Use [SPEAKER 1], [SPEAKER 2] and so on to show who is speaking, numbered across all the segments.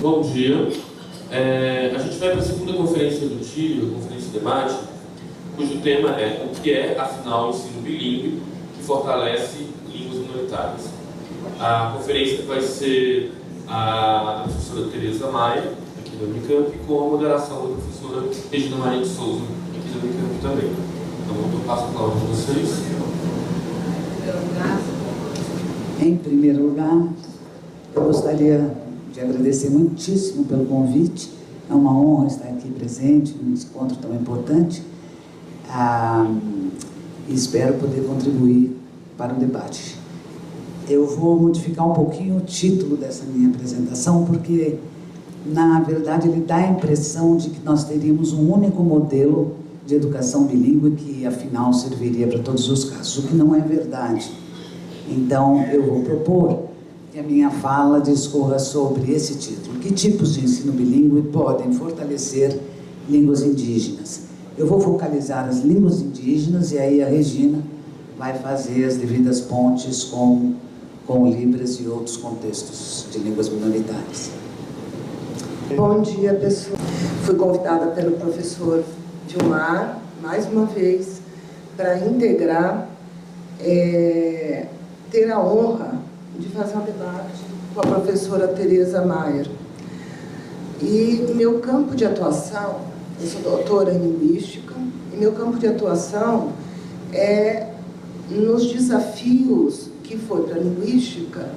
[SPEAKER 1] Bom dia. A gente vai para a segunda conferência do TIO, a conferência de debate, cujo tema é o que é, afinal, o ensino bilíngue que fortalece línguas minoritárias. A conferência vai ser a professora Tereza Maia, aqui da Unicamp, com a moderação da professora Regina Maria de Souza, aqui da Unicamp também. Então, eu passo a palavra para vocês.
[SPEAKER 2] Em primeiro lugar, eu gostaria de agradecer muitíssimo pelo convite. É uma honra estar aqui presente num encontro tão importante. E espero poder contribuir para o debate. Eu vou modificar um pouquinho o título dessa minha apresentação, porque, na verdade, ele dá a impressão de que nós teríamos um único modelo de educação bilíngue que, afinal, serviria para todos os casos, o que não é verdade. Então, eu vou propor que a minha fala discorra sobre esse título. Que tipos de ensino bilíngue podem fortalecer línguas indígenas? Eu vou focalizar as línguas indígenas e aí a Regina vai fazer as devidas pontes com Libras e outros contextos de línguas minoritárias.
[SPEAKER 3] Bom dia, pessoal. Fui convidada pelo professor Vilmar, mais uma vez, para integrar, ter a honra de fazer um debate com a professora Tereza Maia. E meu campo de atuação, eu sou doutora em linguística, e meu campo de atuação é nos desafios que foi para a linguística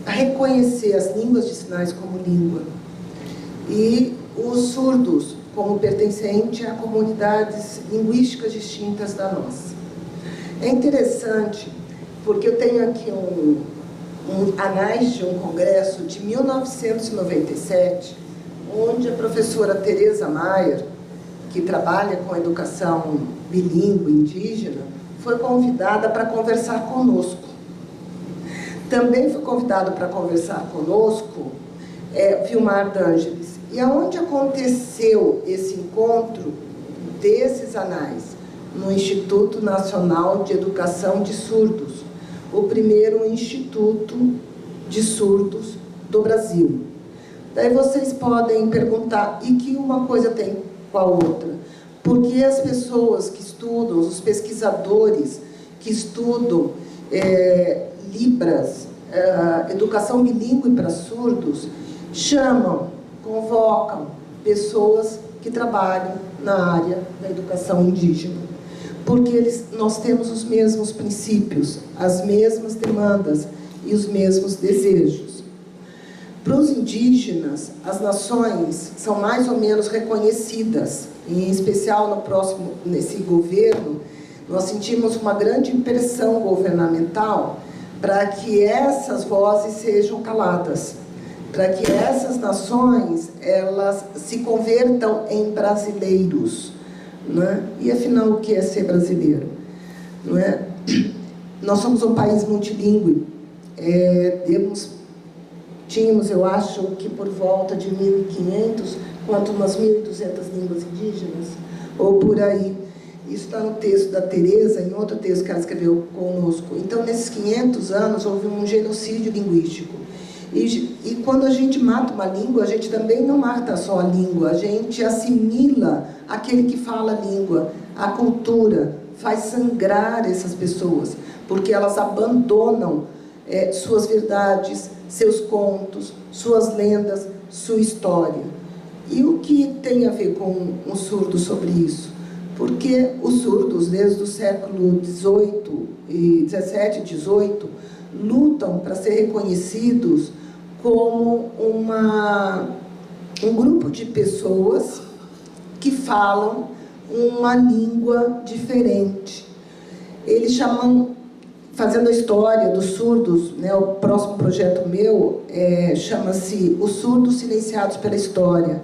[SPEAKER 3] reconhecer as línguas de sinais como língua e os surdos como pertencente a comunidades linguísticas distintas da nossa. É interessante porque eu tenho aqui anais de um congresso de 1997, onde a professora Tereza Maia, que trabalha com educação bilíngue indígena, foi convidada para conversar conosco. Também foi convidado para conversar conosco Vilmar D'Angelis. E aonde aconteceu esse encontro desses anais? No Instituto Nacional de Educação de Surdos, o primeiro instituto de surdos do Brasil. Daí vocês podem perguntar, e que uma coisa tem com a outra? Porque as pessoas que estudam, os pesquisadores que estudam Libras, educação bilíngue para surdos, convocam pessoas que trabalham na área da educação indígena. Porque nós temos os mesmos princípios, as mesmas demandas e os mesmos desejos. Para os indígenas, as nações são mais ou menos reconhecidas, em especial nesse governo, nós sentimos uma grande pressão governamental para que essas vozes sejam caladas, para que essas nações elas se convertam em brasileiros. Não é? E afinal, o que é ser brasileiro? Não é? Nós somos um país multilingüe. Tínhamos, eu acho, que por volta de 1.500, quanto umas 1.200 línguas indígenas, ou por aí. Isso está no texto da Tereza, em outro texto que ela escreveu conosco. Então, nesses 500 anos, houve um genocídio linguístico. E quando a gente mata uma língua, a gente também não mata só a língua, a gente assimila aquele que fala a língua, a cultura, faz sangrar essas pessoas, porque elas abandonam suas verdades, seus contos, suas lendas, sua história. E o que tem a ver com um surdo sobre isso? Porque os surdos, desde o século XVIII e XVII e XVIII, lutam para ser reconhecidos como um grupo de pessoas que falam uma língua diferente. Eles chamam, fazendo a história dos surdos, né, o próximo projeto meu chama-se Os Surdos Silenciados pela História.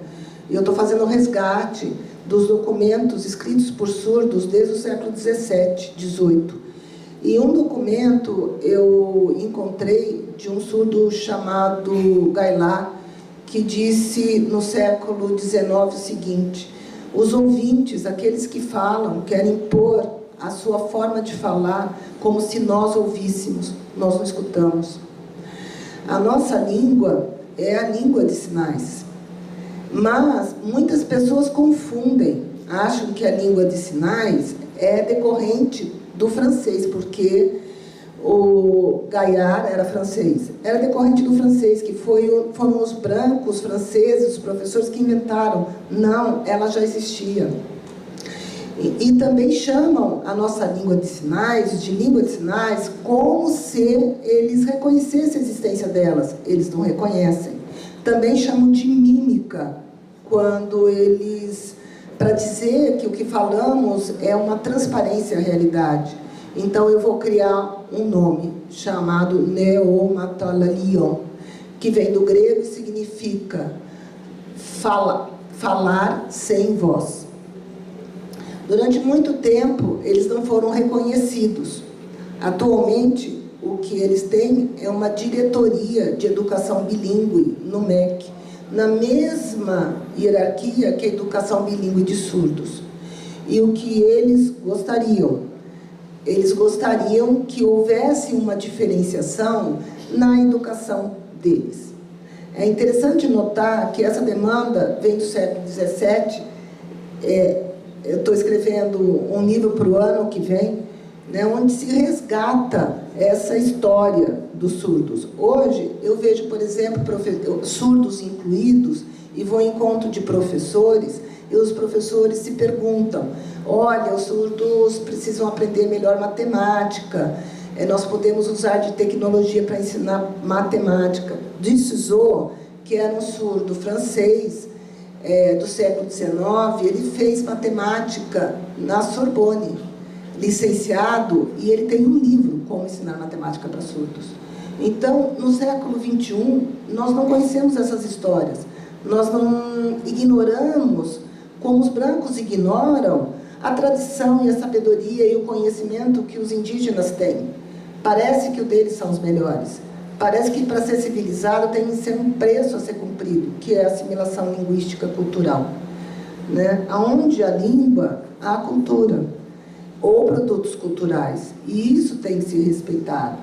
[SPEAKER 3] E eu estou fazendo o resgate dos documentos escritos por surdos desde o século XVII, XVIII. E um documento eu encontrei de um surdo chamado Gailá, que disse no século XIX o seguinte: os ouvintes, aqueles que falam, querem pôr a sua forma de falar como se nós ouvíssemos, nós não escutamos. A nossa língua é a língua de sinais. Mas muitas pessoas confundem, acham que a língua de sinais é decorrente do francês, porque o Gaillard era francês. Era decorrente do francês, que foram os brancos franceses, os professores que inventaram. Não, ela já existia. E também chamam a nossa língua de sinais, de língua de sinais, como se eles reconhecessem a existência delas. Eles não reconhecem. Também chamam de mímica, quando eles, para dizer que o que falamos é uma transparência à realidade. Então eu vou criar um nome chamado neomatalalion, que vem do grego e significa falar sem voz. Durante muito tempo, eles não foram reconhecidos. Atualmente, o que eles têm é uma diretoria de educação bilíngue no MEC, na mesma hierarquia que a educação bilíngue de surdos. E o que eles gostariam? Eles gostariam que houvesse uma diferenciação na educação deles. É interessante notar que essa demanda vem do século XVII. Eu estou escrevendo um livro para o ano que vem, né, onde se resgata essa história dos surdos. Hoje, eu vejo, por exemplo, surdos incluídos, e vou ao encontro de professores, e os professores se perguntam: olha, os surdos precisam aprender melhor matemática, nós podemos usar de tecnologia para ensinar matemática. Dissot, que era um surdo francês do século XIX, ele fez matemática na Sorbonne, licenciado, e ele tem um livro, Como Ensinar Matemática para Surdos. Então, no século XXI, nós não conhecemos essas histórias. Nós não ignoramos, como os brancos ignoram, a tradição e a sabedoria e o conhecimento que os indígenas têm. Parece que o deles são os melhores. Parece que para ser civilizado tem que ser um preço a ser cumprido, que é a assimilação linguística cultural. Né? Onde a língua, há a cultura, ou produtos culturais. E isso tem que ser respeitado.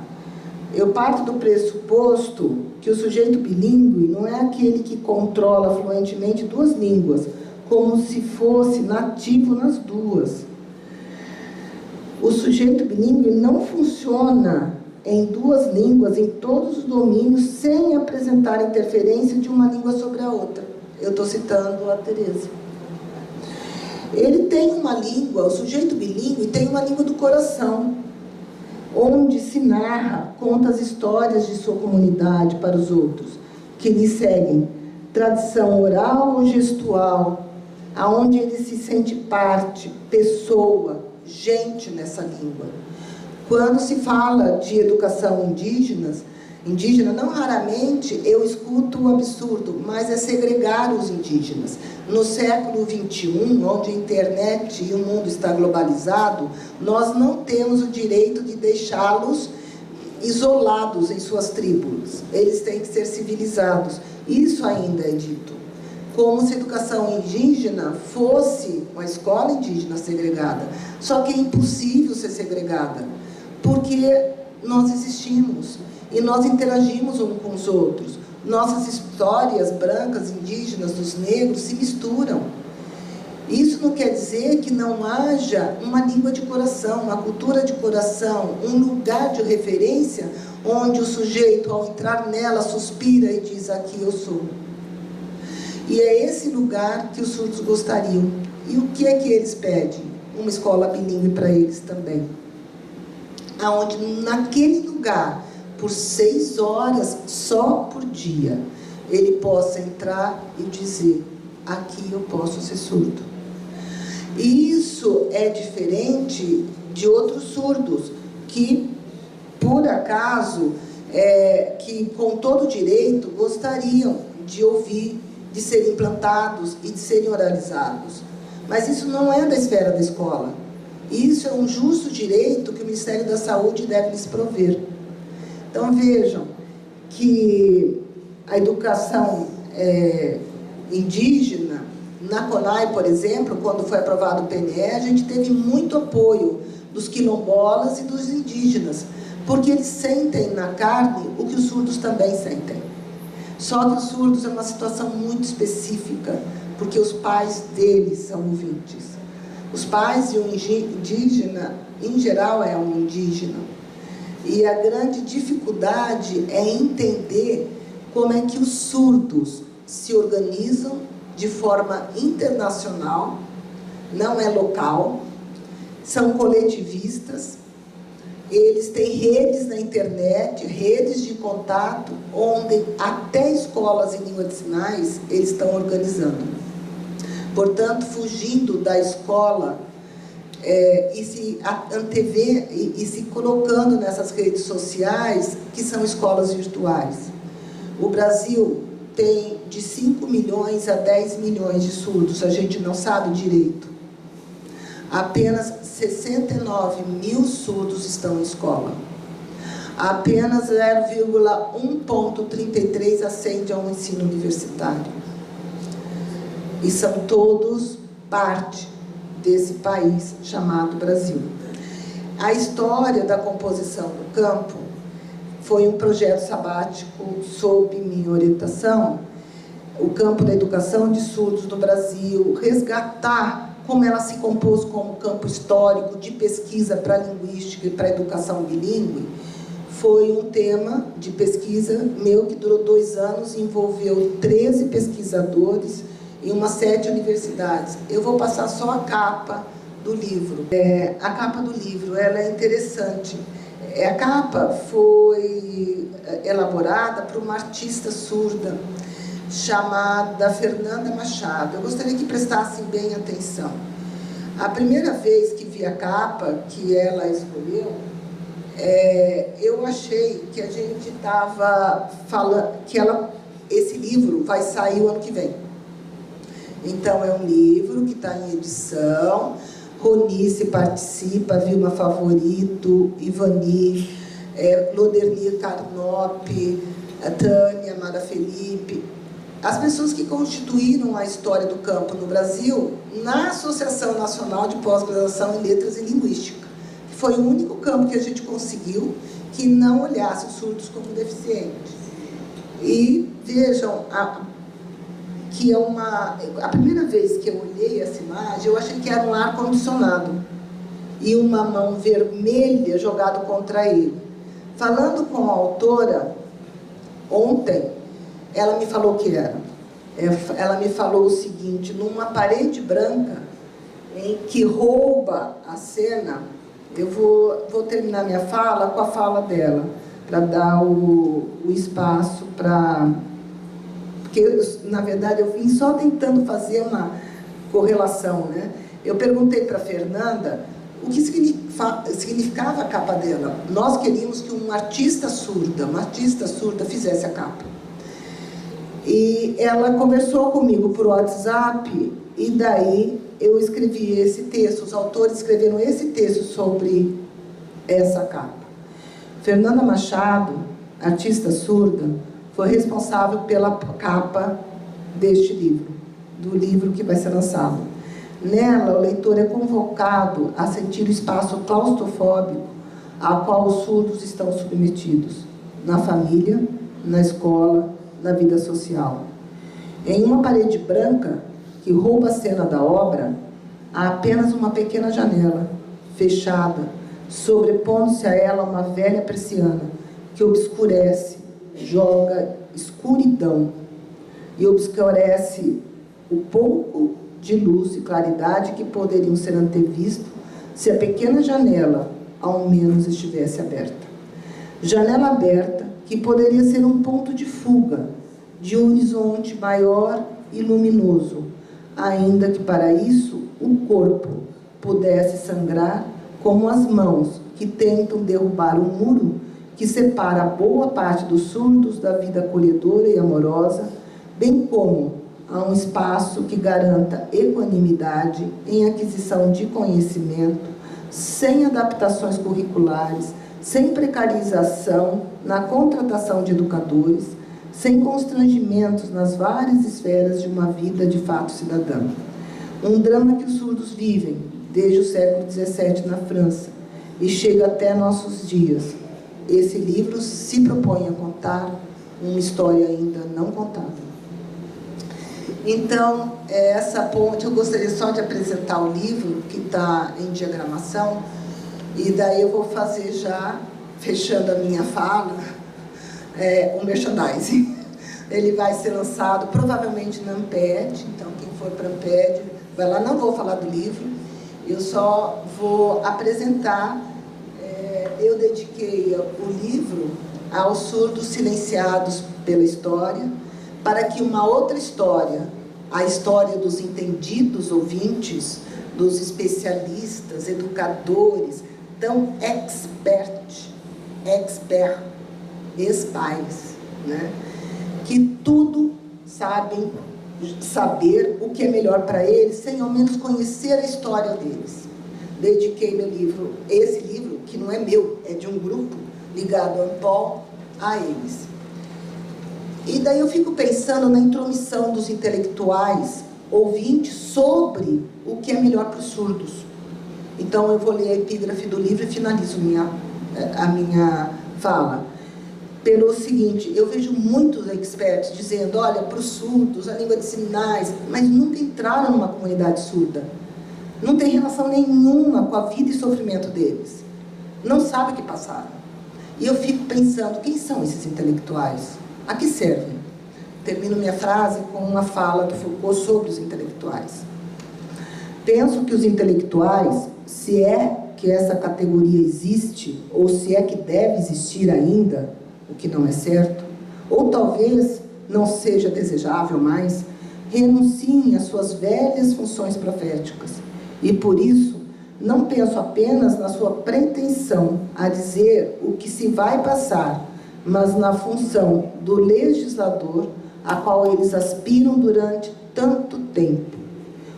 [SPEAKER 3] Eu parto do pressuposto que o sujeito bilíngue não é aquele que controla fluentemente duas línguas, como se fosse nativo nas duas. O sujeito bilíngue não funciona em duas línguas, em todos os domínios, sem apresentar interferência de uma língua sobre a outra. Eu estou citando a Teresa. Ele tem uma língua, o sujeito bilíngue tem uma língua do coração, onde se narra, conta as histórias de sua comunidade para os outros, que lhe seguem, tradição oral ou gestual, aonde ele se sente parte, pessoa, gente nessa língua. Quando se fala de educação indígena, não raramente eu escuto o absurdo, mas é segregar os indígenas. No século XXI, onde a internet e o mundo está globalizado, nós não temos o direito de deixá-los isolados em suas tribos. Eles têm que ser civilizados. Isso ainda é dito. Como se a educação indígena fosse uma escola indígena segregada. Só que é impossível ser segregada, porque nós existimos e nós interagimos uns com os outros. Nossas histórias brancas, indígenas, dos negros se misturam. Isso não quer dizer que não haja uma língua de coração, uma cultura de coração, um lugar de referência onde o sujeito, ao entrar nela, suspira e diz: aqui eu sou. E é esse lugar que os surdos gostariam. E o que é que eles pedem? Uma escola bilíngue para eles também. Aonde, naquele lugar, por 6 horas só por dia, ele possa entrar e dizer: aqui eu posso ser surdo. E isso é diferente de outros surdos que, por acaso, que com todo direito gostariam de ouvir, de serem implantados e de serem oralizados. Mas isso não é da esfera da escola. Isso é um justo direito que o Ministério da Saúde deve lhes prover. Então, vejam que a educação indígena, na CONAI, por exemplo, quando foi aprovado o PNE, a gente teve muito apoio dos quilombolas e dos indígenas, porque eles sentem na carne o que os surdos também sentem. Só que os surdos é uma situação muito específica, porque os pais deles são ouvintes. Os pais de um indígena, em geral, é um indígena. E a grande dificuldade é entender como é que os surdos se organizam de forma internacional, não é local, são coletivistas, eles têm redes na internet, redes de contato, onde até escolas em língua de sinais eles estão organizando. Portanto, fugindo da escola e se antever e se colocando nessas redes sociais, que são escolas virtuais. O Brasil tem de 5 milhões a 10 milhões de surdos, a gente não sabe direito. Apenas 69 mil surdos estão em escola. Apenas 0,1,33 ascende ao ensino universitário. E são todos parte desse país chamado Brasil. A história da composição do campo foi um projeto sabático sob minha orientação, o campo da educação de surdos no Brasil, resgatar como ela se compôs como campo histórico de pesquisa para a linguística e para a educação bilíngue. Foi um tema de pesquisa meu que durou 2 anos e envolveu 13 pesquisadores em umas 7 universidades. Eu vou passar só a capa do livro. A capa do livro, ela é interessante. A capa foi elaborada por uma artista surda chamada Fernanda Machado. Eu gostaria que prestassem bem atenção. A primeira vez que vi a capa que ela escolheu, eu achei que a gente estava falando que esse livro vai sair o ano que vem. Então, é um livro que está em edição. Ronice participa, Vilma Favorito, Ivani, Loderli Carnop, a Tânia, Mara Felipe, as pessoas que constituíram a história do campo no Brasil na Associação Nacional de Pós-Graduação em Letras e Linguística. Foi o único campo que a gente conseguiu que não olhasse os surdos como deficientes. E vejam, que é a primeira vez que eu olhei essa imagem, eu achei que era um ar-condicionado e uma mão vermelha jogada contra ele. Falando com a autora, ontem, ela me falou o que era. Ela me falou o seguinte: numa parede branca, em que rouba a cena, eu vou terminar minha fala com a fala dela, para dar o espaço para... Porque, na verdade, eu vim só tentando fazer uma correlação, né? Eu perguntei para a Fernanda o que significava a capa dela. Nós queríamos que uma artista surda fizesse a capa. E ela conversou comigo por WhatsApp, e daí eu escrevi esse texto, os autores escreveram esse texto sobre essa capa. Fernanda Machado, artista surda, foi responsável pela capa deste livro, do livro que vai ser lançado. Nela, o leitor é convocado a sentir o espaço claustrofóbico ao qual os surdos estão submetidos, na família, na escola, na vida social. Em uma parede branca, que rouba a cena da obra, há apenas uma pequena janela, fechada, sobrepondo-se a ela uma velha persiana, que obscurece, joga escuridão e obscurece o pouco de luz e claridade que poderiam ser antevistos se a pequena janela, ao menos, estivesse aberta. Janela aberta que poderia ser um ponto de fuga de um horizonte maior e luminoso, ainda que para isso o corpo pudesse sangrar como as mãos que tentam derrubar um muro que separa boa parte dos surdos da vida acolhedora e amorosa, bem como a um espaço que garanta equanimidade em aquisição de conhecimento, sem adaptações curriculares, sem precarização na contratação de educadores, sem constrangimentos nas várias esferas de uma vida de fato cidadã. Um drama que os surdos vivem desde o século XVII na França e chega até nossos dias. Esse livro se propõe a contar uma história ainda não contada. Então, essa ponte, eu gostaria só de apresentar o livro, que está em diagramação, e daí eu vou fazer já, fechando a minha fala, o merchandising. Ele vai ser lançado provavelmente na Amped, então quem for para a Amped, vai lá, não vou falar do livro, eu só vou apresentar. Eu dediquei o livro aos surdos silenciados pela história, para que uma outra história, a história dos entendidos ouvintes, dos especialistas, educadores, tão expert, ex-pais, né? Que tudo sabem saber o que é melhor para eles, sem ao menos conhecer a história deles. Dediquei meu livro, esse livro, que não é meu, é de um grupo ligado ao Ampol, a eles. E daí eu fico pensando na intromissão dos intelectuais ouvintes sobre o que é melhor para os surdos. Então eu vou ler a epígrafe do livro e finalizo a minha fala. Pelo seguinte, eu vejo muitos experts dizendo, olha, para os surdos, a língua de sinais, mas nunca entraram numa comunidade surda. Não tem relação nenhuma com a vida e sofrimento deles. Não sabem o que passaram. E eu fico pensando, quem são esses intelectuais? A que servem? Termino minha frase com uma fala do Foucault sobre os intelectuais. Penso que os intelectuais, se é que essa categoria existe, ou se é que deve existir ainda, o que não é certo, ou talvez não seja desejável mais, renunciem às suas velhas funções proféticas. E por isso, não penso apenas na sua pretensão a dizer o que se vai passar, mas na função do legislador a qual eles aspiram durante tanto tempo.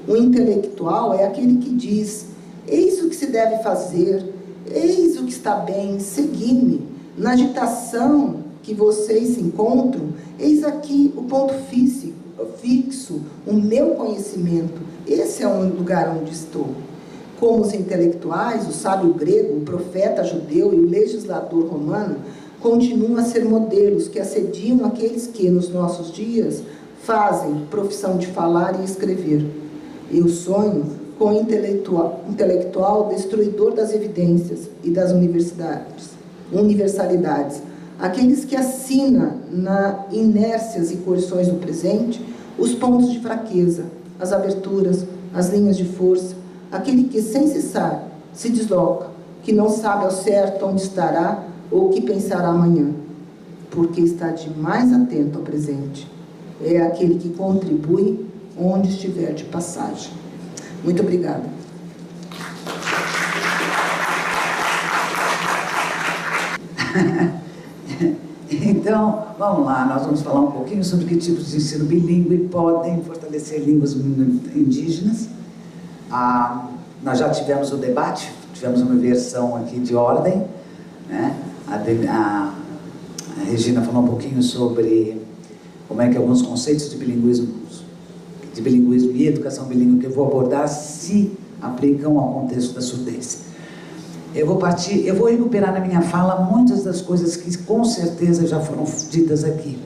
[SPEAKER 3] O intelectual é aquele que diz, eis o que se deve fazer, eis o que está bem, segui-me. Na agitação que vocês se encontram, eis aqui o ponto fixo, o meu conhecimento. Esse é o lugar onde estou. Como os intelectuais, o sábio grego, o profeta judeu e o legislador romano continuam a ser modelos que assediam aqueles que, nos nossos dias, fazem profissão de falar e escrever. Eu sonho com o intelectual destruidor das evidências e das universalidades, aqueles que assinam na inércias e coerções do presente os pontos de fraqueza, as aberturas, as linhas de força, aquele que, sem cessar, se desloca, que não sabe ao certo onde estará ou o que pensará amanhã, porque está demais atento ao presente. É aquele que contribui onde estiver de passagem. Muito obrigada.
[SPEAKER 2] Então, vamos lá, nós vamos falar um pouquinho sobre que tipos de ensino bilíngue podem fortalecer línguas indígenas. Nós já tivemos o debate, tivemos uma versão aqui de ordem, né? A Regina falou um pouquinho sobre como é que alguns conceitos de bilinguismo e educação bilíngue que eu vou abordar se aplicam ao contexto da surdez. Eu vou recuperar na minha fala muitas das coisas que com certeza já foram ditas aqui,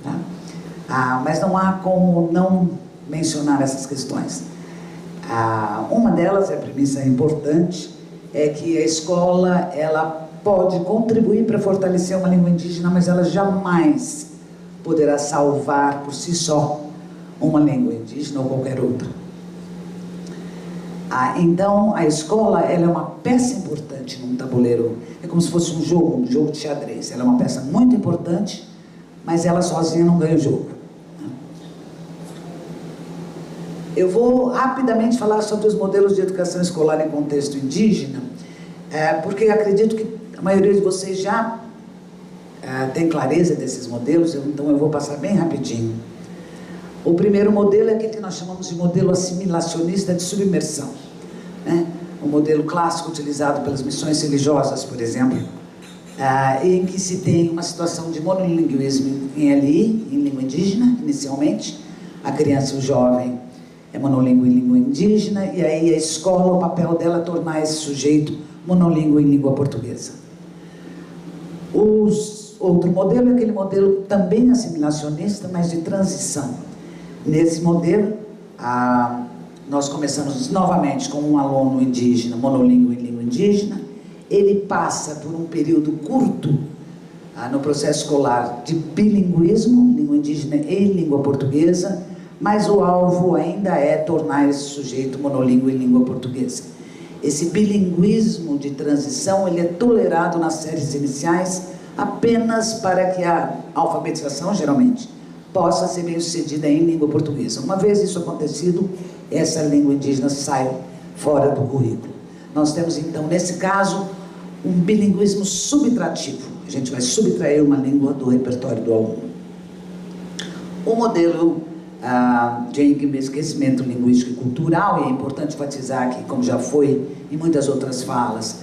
[SPEAKER 2] tá? Mas não há como não mencionar essas questões. Uma delas, a premissa importante, é que a escola ela pode contribuir para fortalecer uma língua indígena, mas ela jamais poderá salvar por si só uma língua indígena ou qualquer outra. Então, a escola ela é uma peça importante num tabuleiro. É como se fosse um jogo de xadrez. Ela é uma peça muito importante, mas ela sozinha não ganha o jogo. Eu vou rapidamente falar sobre os modelos de educação escolar em contexto indígena, porque eu acredito que a maioria de vocês já tem clareza desses modelos, então eu vou passar bem rapidinho. O primeiro modelo é aquele que nós chamamos de modelo assimilacionista de submersão, né? O modelo clássico utilizado pelas missões religiosas, por exemplo, em que se tem uma situação de monolinguismo em LI, em língua indígena, inicialmente. A criança e o jovem é monolíngue em língua indígena, e aí a escola, o papel dela é tornar esse sujeito monolíngue em língua portuguesa. outro modelo é aquele modelo também assimilacionista, mas de transição. Nesse modelo, nós começamos novamente com um aluno indígena, monolíngue em língua indígena. Ele passa por um período curto no processo escolar de bilinguismo, língua indígena e língua portuguesa, mas o alvo ainda é tornar esse sujeito monolíngue em língua portuguesa. Esse bilinguismo de transição, ele é tolerado nas séries iniciais apenas para que a alfabetização, geralmente, possa ser bem sucedida em língua portuguesa. Uma vez isso acontecido, essa língua indígena sai fora do currículo. Nós temos, então, nesse caso, um bilinguismo subtrativo. A gente vai subtrair uma língua do repertório do aluno. O modelo de enriquecimento linguístico e cultural, e é importante enfatizar que, como já foi em muitas outras falas,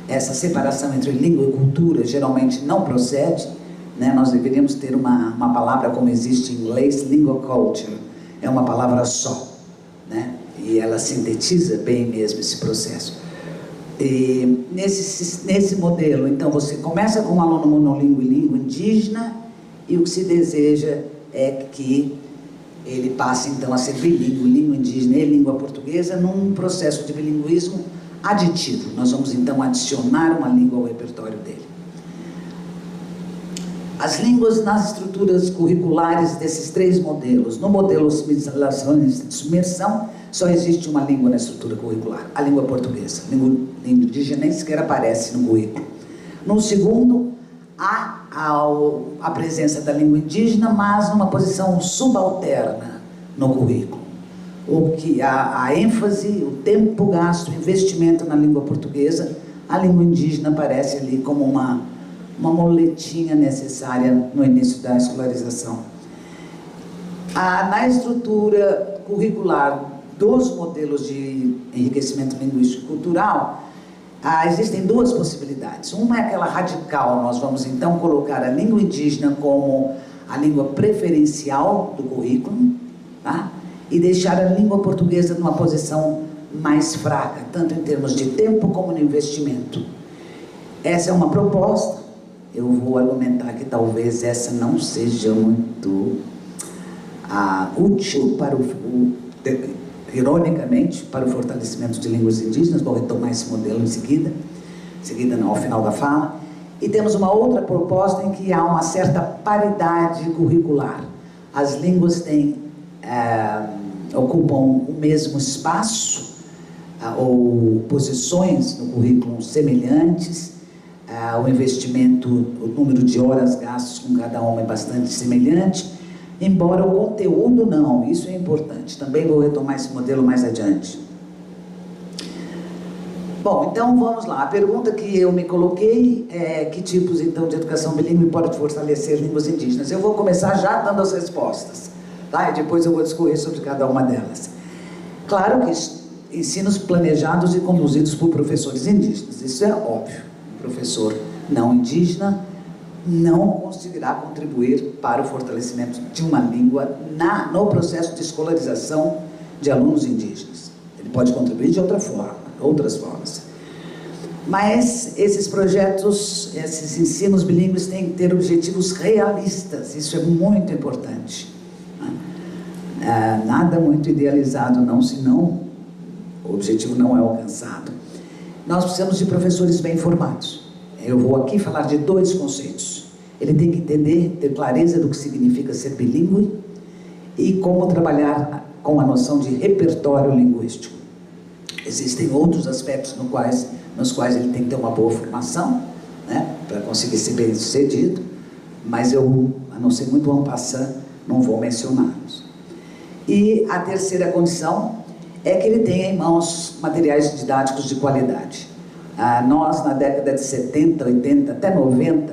[SPEAKER 2] essa separação entre língua e cultura geralmente não procede, né? Nós deveríamos ter uma palavra como existe em inglês, lingua culture, é uma palavra só, né? E ela sintetiza bem mesmo esse processo. E nesse modelo, então, você começa com um aluno monolíngue em língua indígena, e o que se deseja é que ele passe, então, a ser bilíngue, língua indígena e língua portuguesa, num processo de bilinguismo aditivo. Nós vamos, então, adicionar uma língua ao repertório dele. As línguas nas estruturas curriculares desses três modelos. No modelo assimilacionista de submersão, só existe uma língua na estrutura curricular, a língua portuguesa. A língua indígena nem sequer aparece no currículo. No segundo, há a presença da língua indígena, mas numa posição subalterna no currículo. O que a ênfase, o tempo gasto, o investimento na língua portuguesa, a língua indígena aparece ali como uma moletinha necessária no início da escolarização. Na estrutura curricular dos modelos de enriquecimento linguístico e cultural, existem duas possibilidades. Uma é aquela radical, nós vamos então colocar a língua indígena como a língua preferencial do currículo, tá? E deixar a língua portuguesa numa posição mais fraca, tanto em termos de tempo como no investimento. Essa é uma proposta. Eu vou argumentar que talvez essa não seja muito útil para ironicamente, para o fortalecimento de línguas indígenas. Vou retomar esse modelo em seguida não, ao final da fala. E temos uma outra proposta em que há uma certa paridade curricular. As línguas ocupam o mesmo espaço, ou posições no currículo semelhantes, o investimento, o número de horas gastas com cada uma é bastante semelhante, embora o conteúdo não. Isso é importante. Também vou retomar esse modelo mais adiante. Bom, então vamos lá. A pergunta que eu me coloquei é: que tipos, então, de educação bilíngue pode fortalecer línguas indígenas? Eu vou começar já dando as respostas, tá? E depois eu vou discorrer sobre cada uma delas. Claro que ensinos planejados e conduzidos por professores indígenas. Isso é óbvio. O professor não indígena não conseguirá contribuir para o fortalecimento de uma língua no processo de escolarização de alunos indígenas. Ele pode contribuir de outras formas. Mas esses projetos, esses ensinos bilíngues têm que ter objetivos realistas. Isso é muito importante. Nada muito idealizado não, senão o objetivo não é alcançado. Nós precisamos de professores bem formados. Eu vou aqui falar de dois conceitos. Ele tem que entender, ter clareza do que significa ser bilíngue e como trabalhar com a noção de repertório linguístico. Existem outros aspectos nos quais ele tem que ter uma boa formação, né, para conseguir ser bem sucedido, mas eu, a não ser muito en passant, não vou mencioná-los. E a terceira condição é que ele tenha em mãos materiais didáticos de qualidade. Nós, na década de 70, 80, até 90,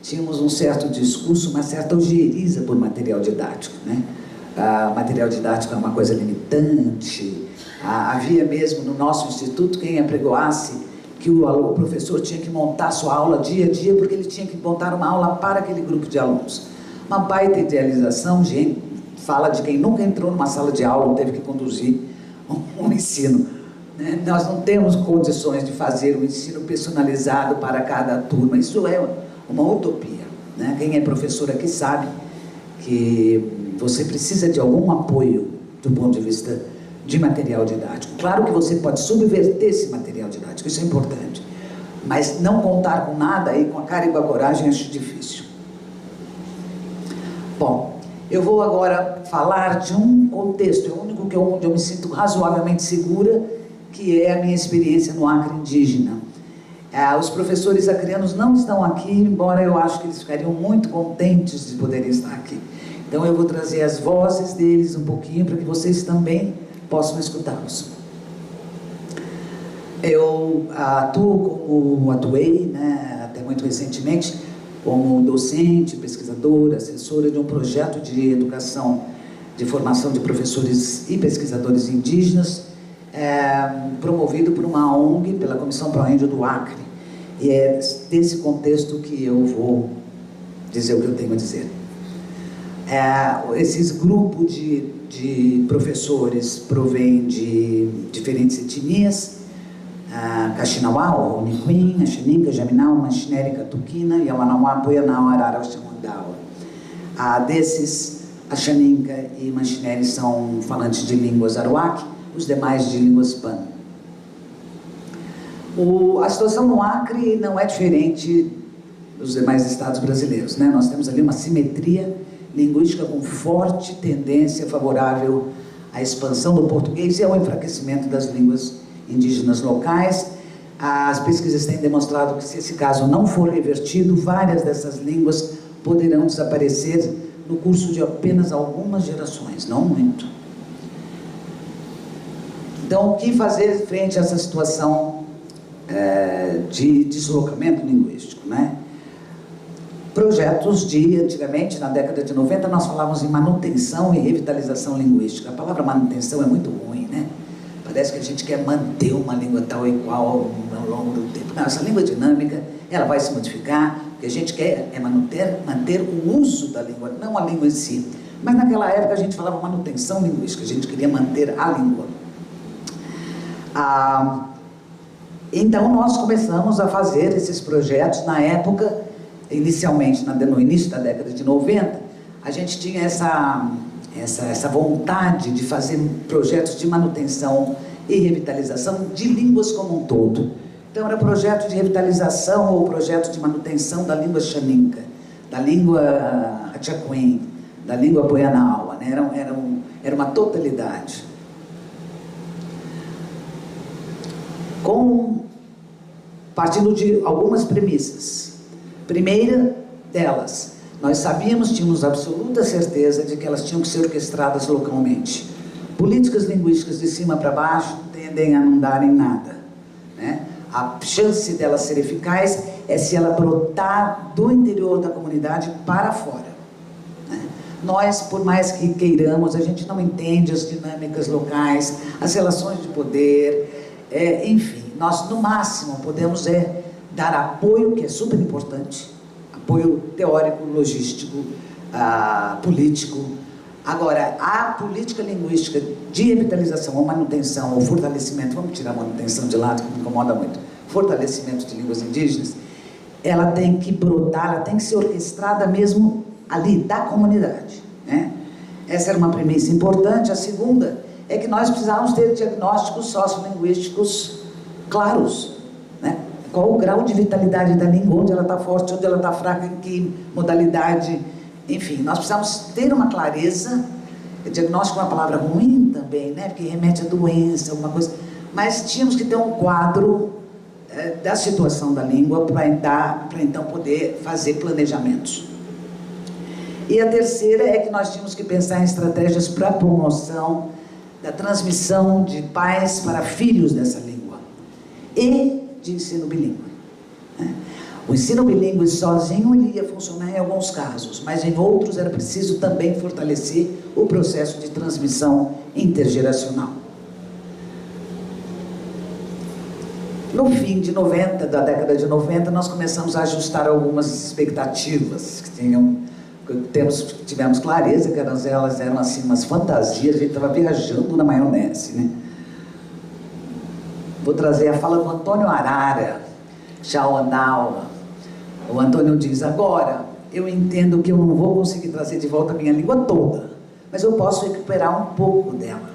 [SPEAKER 2] tínhamos um certo discurso, uma certa ojeriza por material didático, né? Material didático é uma coisa limitante. Havia mesmo no nosso instituto quem apregoasse que o professor tinha que montar sua aula dia a dia, porque ele tinha que montar uma aula para aquele grupo de alunos. Uma baita idealização, gente, fala de quem nunca entrou numa sala de aula ou teve que conduzir um ensino. Nós não temos condições de fazer um ensino personalizado para cada turma. Isso é uma utopia. né? Quem é professor aqui sabe que você precisa de algum apoio do ponto de vista de material didático. Claro que você pode subverter esse material didático, isso é importante, mas não contar com nada e com a cara e com a coragem acho difícil. Bom, eu vou agora falar de um contexto, é o único onde eu me sinto razoavelmente segura, que é a minha experiência no Acre indígena. Os professores acreanos não estão aqui, embora eu acho que eles ficariam muito contentes de poderem estar aqui. Então eu vou trazer as vozes deles um pouquinho para que vocês também possam escutá-los. Eu atuei, né, até muito recentemente, como docente, pesquisadora, assessora de um projeto de educação, de formação de professores e pesquisadores indígenas, promovido por uma ONG, pela Comissão Pro Índio do Acre. E é desse contexto que eu vou dizer o que eu tenho a dizer. Esses grupos de professores provêm de diferentes etnias, Kaxinawá, o Niquim, a Xaninca, Jaminau, Manchineri, Catuquina, Yamanauá, Poianau, Arara, Xamandaua. Desses, a Xaninca e Manchineri são falantes de línguas aruac, os demais de línguas pan. A situação no Acre não é diferente dos demais estados brasileiros, né? Nós temos ali uma simetria linguística com forte tendência favorável à expansão do português e ao enfraquecimento das línguas indígenas locais. As pesquisas têm demonstrado que, se esse caso não for revertido, várias dessas línguas poderão desaparecer no curso de apenas algumas gerações, não muito. Então, o que fazer frente a essa situação de deslocamento linguístico, né? Projetos antigamente, na década de 90, nós falávamos em manutenção e revitalização linguística. A palavra manutenção é muito ruim, né? Parece que a gente quer manter uma língua tal e qual ao longo do tempo. Não, essa língua dinâmica, ela vai se modificar. O que a gente quer é manter o uso da língua, não a língua em si. Mas naquela época a gente falava manutenção linguística, a gente queria manter a língua. Então nós começamos a fazer esses projetos na época, inicialmente, no início da década de 90, a gente tinha essa vontade de fazer projetos de manutenção e revitalização de línguas como um todo. Então era projeto de revitalização ou projeto de manutenção da língua xaninca, da língua achaquim, da língua poianaua, né? Era uma totalidade. Partindo de algumas premissas. Primeira delas, nós tínhamos absoluta certeza de que elas tinham que ser orquestradas localmente. Políticas linguísticas de cima para baixo tendem a não darem nada, né? A chance dela ser eficaz é se ela brotar do interior da comunidade para fora, né? Nós, por mais que queiramos, a gente não entende as dinâmicas locais, as relações de poder, enfim, nós no máximo podemos dar apoio, que é super importante, apoio teórico, logístico, político. Agora, a política linguística de revitalização ou manutenção ou fortalecimento, vamos tirar a manutenção de lado, que me incomoda muito, fortalecimento de línguas indígenas, ela tem que brotar, ela tem que ser orquestrada mesmo ali, da comunidade, né? Essa era uma premissa importante. A segunda é que nós precisávamos ter diagnósticos sociolinguísticos claros, né? Qual o grau de vitalidade da língua, onde ela está forte, onde ela está fraca, em que modalidade, enfim, nós precisamos ter uma clareza. Diagnóstico é uma palavra ruim também, né? Porque remete a doença, alguma coisa, mas tínhamos que ter um quadro da situação da língua para então poder fazer planejamentos. E a terceira é que nós tínhamos que pensar em estratégias para a promoção da transmissão de pais para filhos dessa língua e de ensino bilíngue, né? O ensino bilíngue sozinho ele ia funcionar em alguns casos, mas em outros era preciso também fortalecer o processo de transmissão intergeracional. No fim de 90, da década de 90, nós começamos a ajustar algumas expectativas que tivemos clareza que elas eram assim umas fantasias, a gente estava viajando na maionese, né? Vou trazer a fala do Antônio Arara, Chauandaua. O Antônio diz: agora, eu entendo que eu não vou conseguir trazer de volta a minha língua toda, mas eu posso recuperar um pouco dela.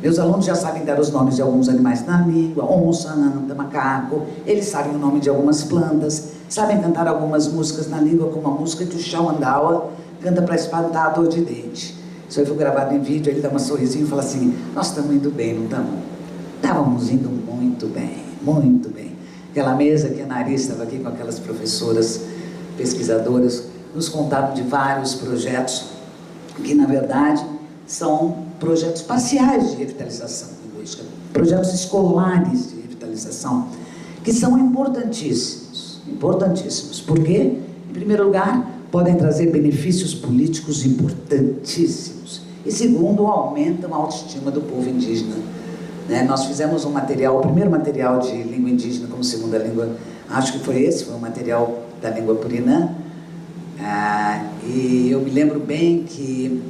[SPEAKER 2] Meus alunos já sabem dar os nomes de alguns animais na língua, onça, anta, macaco, eles sabem o nome de algumas plantas, sabem cantar algumas músicas na língua, como a música que o Chão Andawa canta para espantar a dor de dente. Isso aí foi gravado em vídeo, ele dá um sorrisinho e fala assim: nós estamos indo bem, não estamos? Estávamos indo muito bem, muito bem. Aquela mesa que a Nariz estava aqui com aquelas professoras, pesquisadoras, nos contaram de vários projetos que, na verdade, são projetos parciais de revitalização linguística, projetos escolares de revitalização, que são importantíssimos, importantíssimos. Por quê? Em primeiro lugar, podem trazer benefícios políticos importantíssimos. E segundo, aumentam a autoestima do povo indígena. Nós fizemos um material, o primeiro material de língua indígena como segunda língua, acho que foi esse, foi um material da língua purinã, e eu me lembro bem que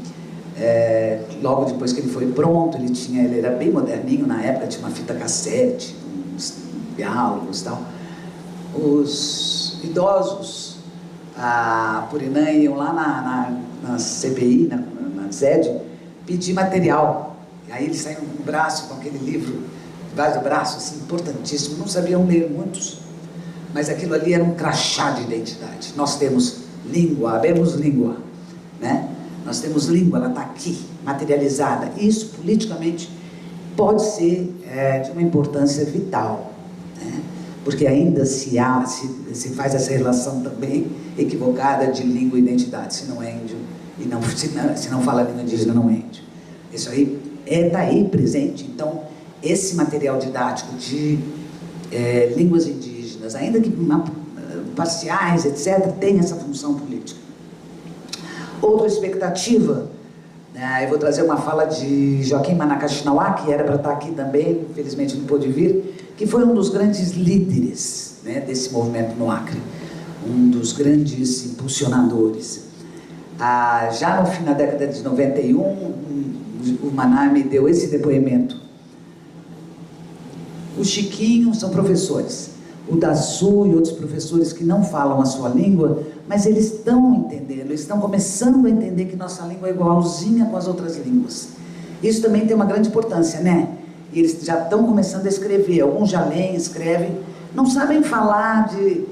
[SPEAKER 2] logo depois que ele foi pronto, ele era bem moderninho na época, tinha uma fita cassete, uns diálogos e tal. Os idosos purinã iam lá na CPI, na sede, pedir material. E aí eles saíram com o braço, com aquele livro debaixo do braço, assim, importantíssimo. Não sabiam ler muitos, mas aquilo ali era um crachá de identidade. Nós temos língua, habemos língua, né? Nós temos língua, ela está aqui, materializada. Isso, politicamente, pode ser de uma importância vital, né? Porque ainda se faz essa relação também equivocada de língua e identidade. Se não é índio, se não fala língua indígena, não é índio. Isso aí está aí presente. Então, esse material didático de línguas indígenas, ainda que parciais, etc., tem essa função política. Outra expectativa, eu vou trazer uma fala de Joaquim Manacachinawa, que era para estar aqui também, infelizmente não pôde vir, que foi um dos grandes líderes, né, desse movimento no Acre, um dos grandes impulsionadores. Já no fim da década de 91, o Maná me deu esse depoimento. O Chiquinho são professores, o Daçu e outros professores que não falam a sua língua, mas eles estão entendendo, eles estão começando a entender que nossa língua é igualzinha com as outras línguas. Isso também tem uma grande importância, né? E eles já estão começando a escrever, alguns já leem, escrevem, não sabem falar de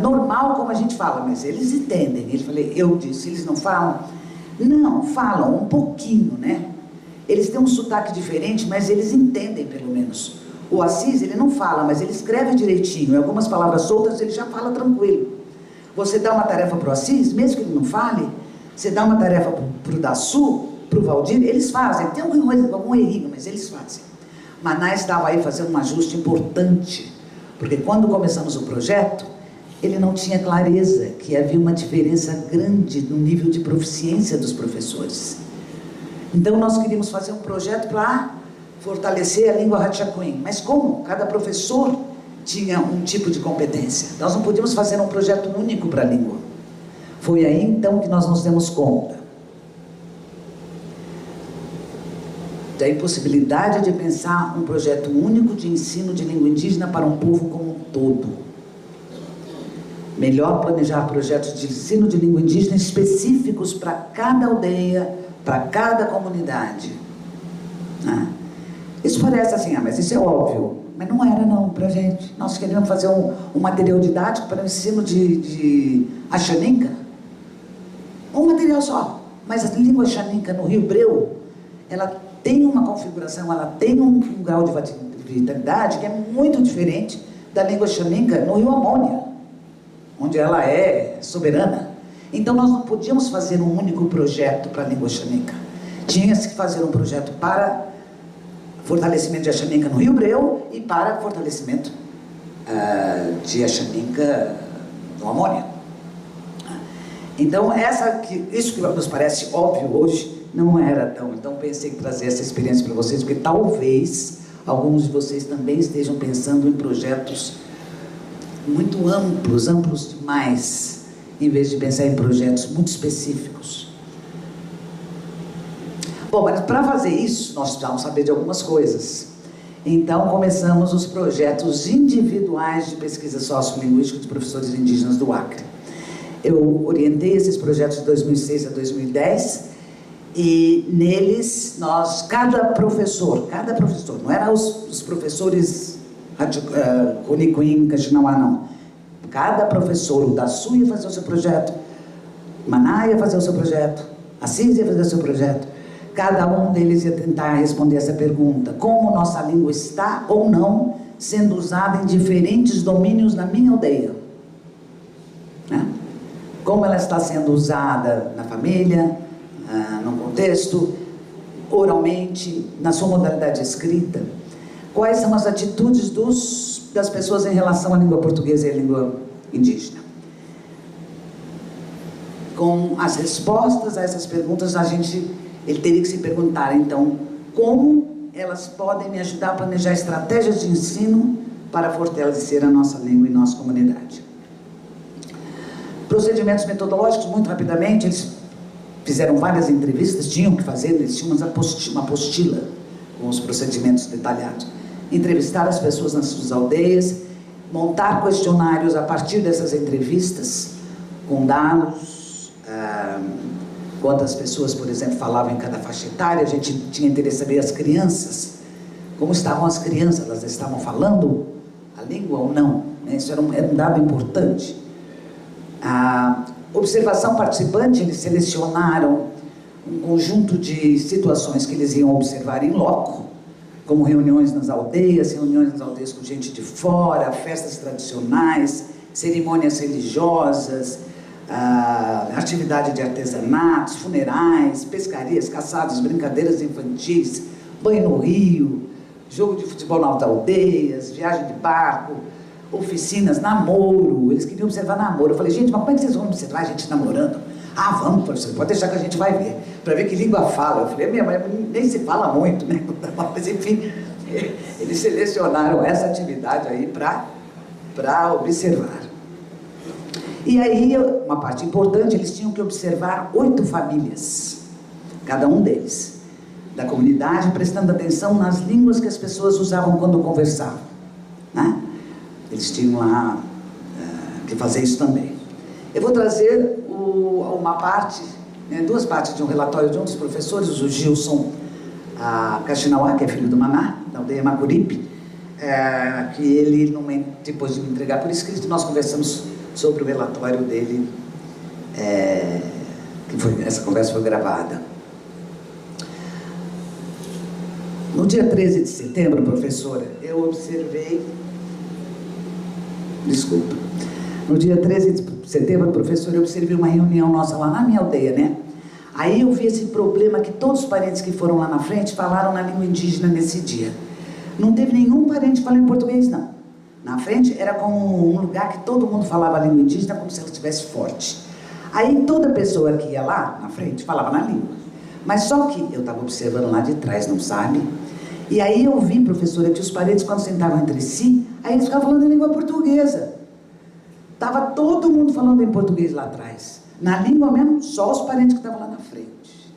[SPEAKER 2] normal como a gente fala, mas eles entendem. Eu disse, eles não falam? Não, falam um pouquinho, né? Eles têm um sotaque diferente, mas eles entendem pelo menos. O Assis, ele não fala, mas ele escreve direitinho. Em algumas palavras soltas, ele já fala tranquilo. Você dá uma tarefa para o Assis, mesmo que ele não fale, você dá uma tarefa para o Daçu, para o Valdir, eles fazem. Tem algum errinho, mas eles fazem. Maná estava aí fazendo um ajuste importante, porque quando começamos o projeto, ele não tinha clareza que havia uma diferença grande no nível de proficiência dos professores. Então nós queríamos fazer um projeto para fortalecer a língua Ratchakuin. Mas como? Cada professor tinha um tipo de competência. Nós não podíamos fazer um projeto único para a língua. Foi aí então que nós nos demos conta da impossibilidade de pensar um projeto único de ensino de língua indígena para um povo como um todo. Melhor planejar projetos de ensino de língua indígena específicos para cada aldeia, para cada comunidade. Isso parece assim, mas isso é óbvio. Mas não era não, para a gente. Nós queríamos fazer um material didático para o ensino de Axaninca. Um material só. Mas a língua Axaninca no Rio Breu, ela tem uma configuração, ela tem um grau de vitalidade que é muito diferente da língua Axaninca no Rio Amônia, onde ela é soberana. Então nós não podíamos fazer um único projeto para a língua Axaninca. Tinha-se que fazer um projeto para fortalecimento de Axaninca no Rio Breu e para fortalecimento de Axaninca no Amônia. Então isso que nos parece óbvio hoje, não era tão. Então pensei em trazer essa experiência para vocês, porque talvez alguns de vocês também estejam pensando em projetos muito amplos demais, em vez de pensar em projetos muito específicos. Bom, mas para fazer isso, nós precisamos saber de algumas coisas. Então, começamos os projetos individuais de pesquisa sociolinguística de professores indígenas do Acre. Eu orientei esses projetos de 2006 a 2010 e neles cada professor, não eram os professores Coniquim, Caxinauá, não. Cada professor, o Daçu ia fazer o seu projeto, Maná ia fazer o seu projeto, Assis ia fazer o seu projeto. Cada um deles ia tentar responder essa pergunta: como nossa língua está ou não sendo usada em diferentes domínios na minha aldeia? Né? Como ela está sendo usada na família, no contexto, oralmente, na sua modalidade escrita? Quais são as atitudes das pessoas em relação à língua portuguesa e à língua indígena? Com as respostas a essas perguntas, ele teria que se perguntar, então, como elas podem me ajudar a planejar estratégias de ensino para fortalecer a nossa língua e nossa comunidade. Procedimentos metodológicos, muito rapidamente, eles fizeram várias entrevistas, tinham que fazer, eles tinham uma apostila com os procedimentos detalhados. Entrevistar as pessoas nas suas aldeias, montar questionários a partir dessas entrevistas, com dados, quantas pessoas, por exemplo, falavam em cada faixa etária. A gente tinha interesse em saber as crianças, como estavam as crianças, elas estavam falando a língua ou não, né? Isso era um dado importante. A observação participante, eles selecionaram um conjunto de situações que eles iam observar em loco, como reuniões nas aldeias com gente de fora, festas tradicionais, cerimônias religiosas, atividade de artesanatos, funerais, pescarias, caçadas, brincadeiras infantis, banho no rio, jogo de futebol nas aldeias, viagem de barco, oficinas, namoro. Eles queriam observar namoro. Eu falei: gente, mas como é que vocês vão observar a gente namorando? Vamos, professor, pode deixar que a gente vai ver, para ver que língua fala. Eu falei: minha mãe, nem se fala muito, né? Mas enfim, eles selecionaram essa atividade aí para observar. E aí, uma parte importante, eles tinham que observar 8 famílias, cada um deles, da comunidade, prestando atenção nas línguas que as pessoas usavam quando conversavam, né? Eles tinham lá que fazer isso também. Eu vou trazer uma parte, né, 2 partes de um relatório de um dos professores, o Gilson Caxinauá, que é filho do Maná, da aldeia Macuripe, que ele, depois de me entregar por escrito, nós conversamos sobre o relatório dele, essa conversa foi gravada. No dia 13 de setembro, professora, eu observei... Desculpa. No dia 13 de setembro, professora, eu observei uma reunião nossa lá na minha aldeia, né? Aí eu vi esse problema que todos os parentes que foram lá na frente falaram na língua indígena nesse dia. Não teve nenhum parente falando em português, não. Na frente era como um lugar que todo mundo falava a língua indígena como se ela estivesse forte. Aí toda pessoa que ia lá na frente falava na língua. Mas só que eu estava observando lá de trás, não sabe? E aí eu vi, professora, que os parentes, quando sentavam entre si, aí eles ficavam falando em língua portuguesa. Estava todo mundo falando em português lá atrás. Na língua mesmo, só os parentes que estavam lá na frente.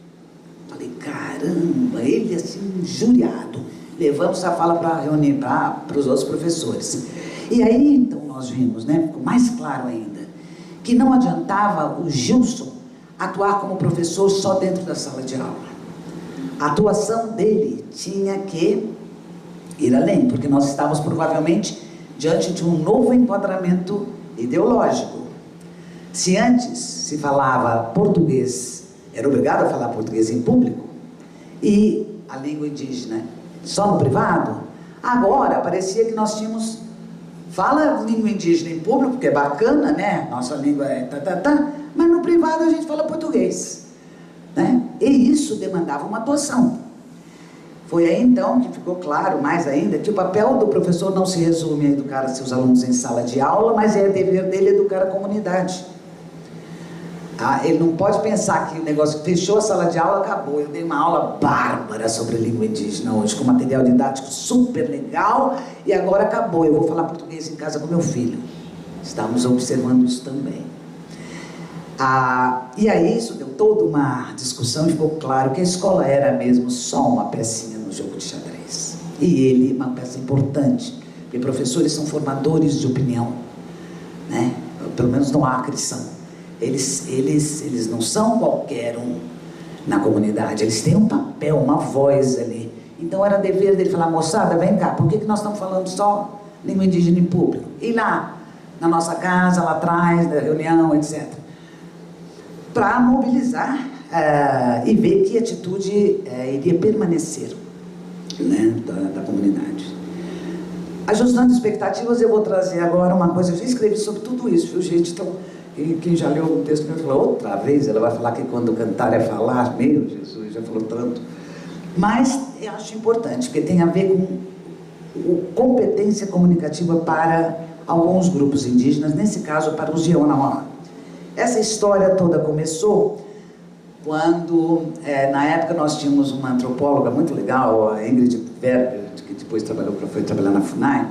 [SPEAKER 2] Falei: caramba, ele assim, injuriado. Levamos a fala para reunir para os outros professores. E aí, então, nós vimos, né, ficou mais claro ainda, que não adiantava o Gilson atuar como professor só dentro da sala de aula. A atuação dele tinha que ir além, porque nós estávamos provavelmente diante de um novo enquadramento ideológico. Se antes se falava português, era obrigado a falar português em público, e a língua indígena só no privado, agora parecia que nós tínhamos... Fala língua indígena em público, porque é bacana, né? Nossa língua é mas no privado a gente fala português, né? E isso demandava uma atuação. Foi aí então que ficou claro, mais ainda, que o papel do professor não se resume a educar seus alunos em sala de aula, mas é dever dele educar a comunidade. Ele não pode pensar que o negócio fechou a sala de aula, acabou. Eu dei uma aula bárbara sobre língua indígena hoje, com material didático super legal, e agora acabou, eu vou falar português em casa com meu filho. Estamos observando isso também. E aí isso deu toda uma discussão e ficou claro que a escola era mesmo só uma pecinha no jogo de xadrez. E ele, uma peça importante, porque professores são formadores de opinião, né? Pelo menos no Acre são. Eles não são qualquer um na comunidade, eles têm um papel, uma voz ali. Então era dever dele falar: moçada, vem cá, por que nós estamos falando só língua indígena em público? E lá, na nossa casa, lá atrás, da reunião, etc. Para mobilizar e ver que atitude iria permanecer, né, da comunidade. Ajustando expectativas, eu vou trazer agora uma coisa. Eu já escrevi sobre tudo isso, viu, gente? Então, quem já leu o texto vai falar: outra vez ela vai falar que quando cantar é falar. Meu Jesus, já falou tanto. Mas eu acho importante, porque tem a ver com competência comunicativa para alguns grupos indígenas, nesse caso para os Yawanawá. Essa história toda começou quando, na época, nós tínhamos uma antropóloga muito legal, a Ingrid Werber, que depois foi trabalhar na FUNAI,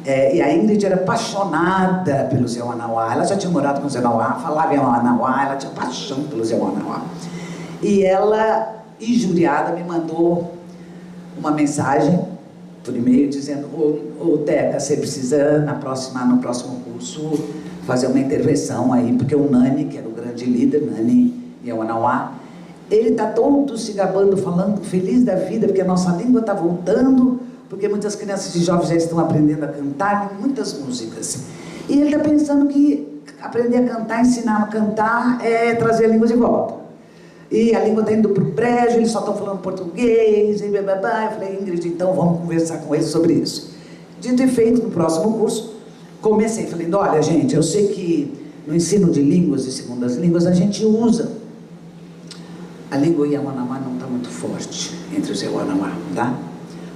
[SPEAKER 2] e a Ingrid era apaixonada pelos Yawanawá. Ela já tinha morado com os Yawanawá, falava Yawanawá, ela tinha paixão pelos Yawanawá. E ela, injuriada, me mandou uma mensagem por e-mail dizendo: ô Teca, você precisa no próximo curso fazer uma intervenção aí, porque o Nani, que era o grande líder, Nani Yawanawá, ele está todo se gabando, falando feliz da vida, porque a nossa língua está voltando, porque muitas crianças e jovens já estão aprendendo a cantar muitas músicas. E ele está pensando que aprender a cantar, ensinar a cantar, é trazer a língua de volta. E a língua está indo para o brejo, eles só estão falando português, e bababá. Eu falei: Ingrid, então vamos conversar com eles sobre isso. Dito e feito, no próximo curso, comecei falando: olha, gente, eu sei que no ensino de línguas e segundas línguas a gente usa. A língua Yawanawá não está muito forte entre os Yawanawá, tá?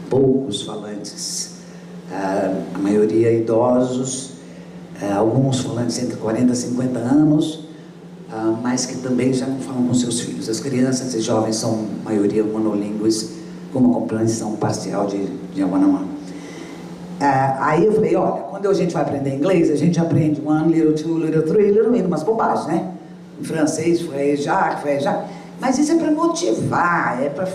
[SPEAKER 2] Poucos falantes, a maioria idosos, alguns falantes entre 40 e 50 anos, mas que também já não falam com seus filhos. As crianças e jovens são, maioria, monolíngues, com uma compreensão parcial de Yawanawá. Aí eu falei: olha, quando a gente vai aprender inglês, a gente aprende one, little, two, little, three, little, umas bobagens, né? Em francês foi já. Mas isso é para motivar, é para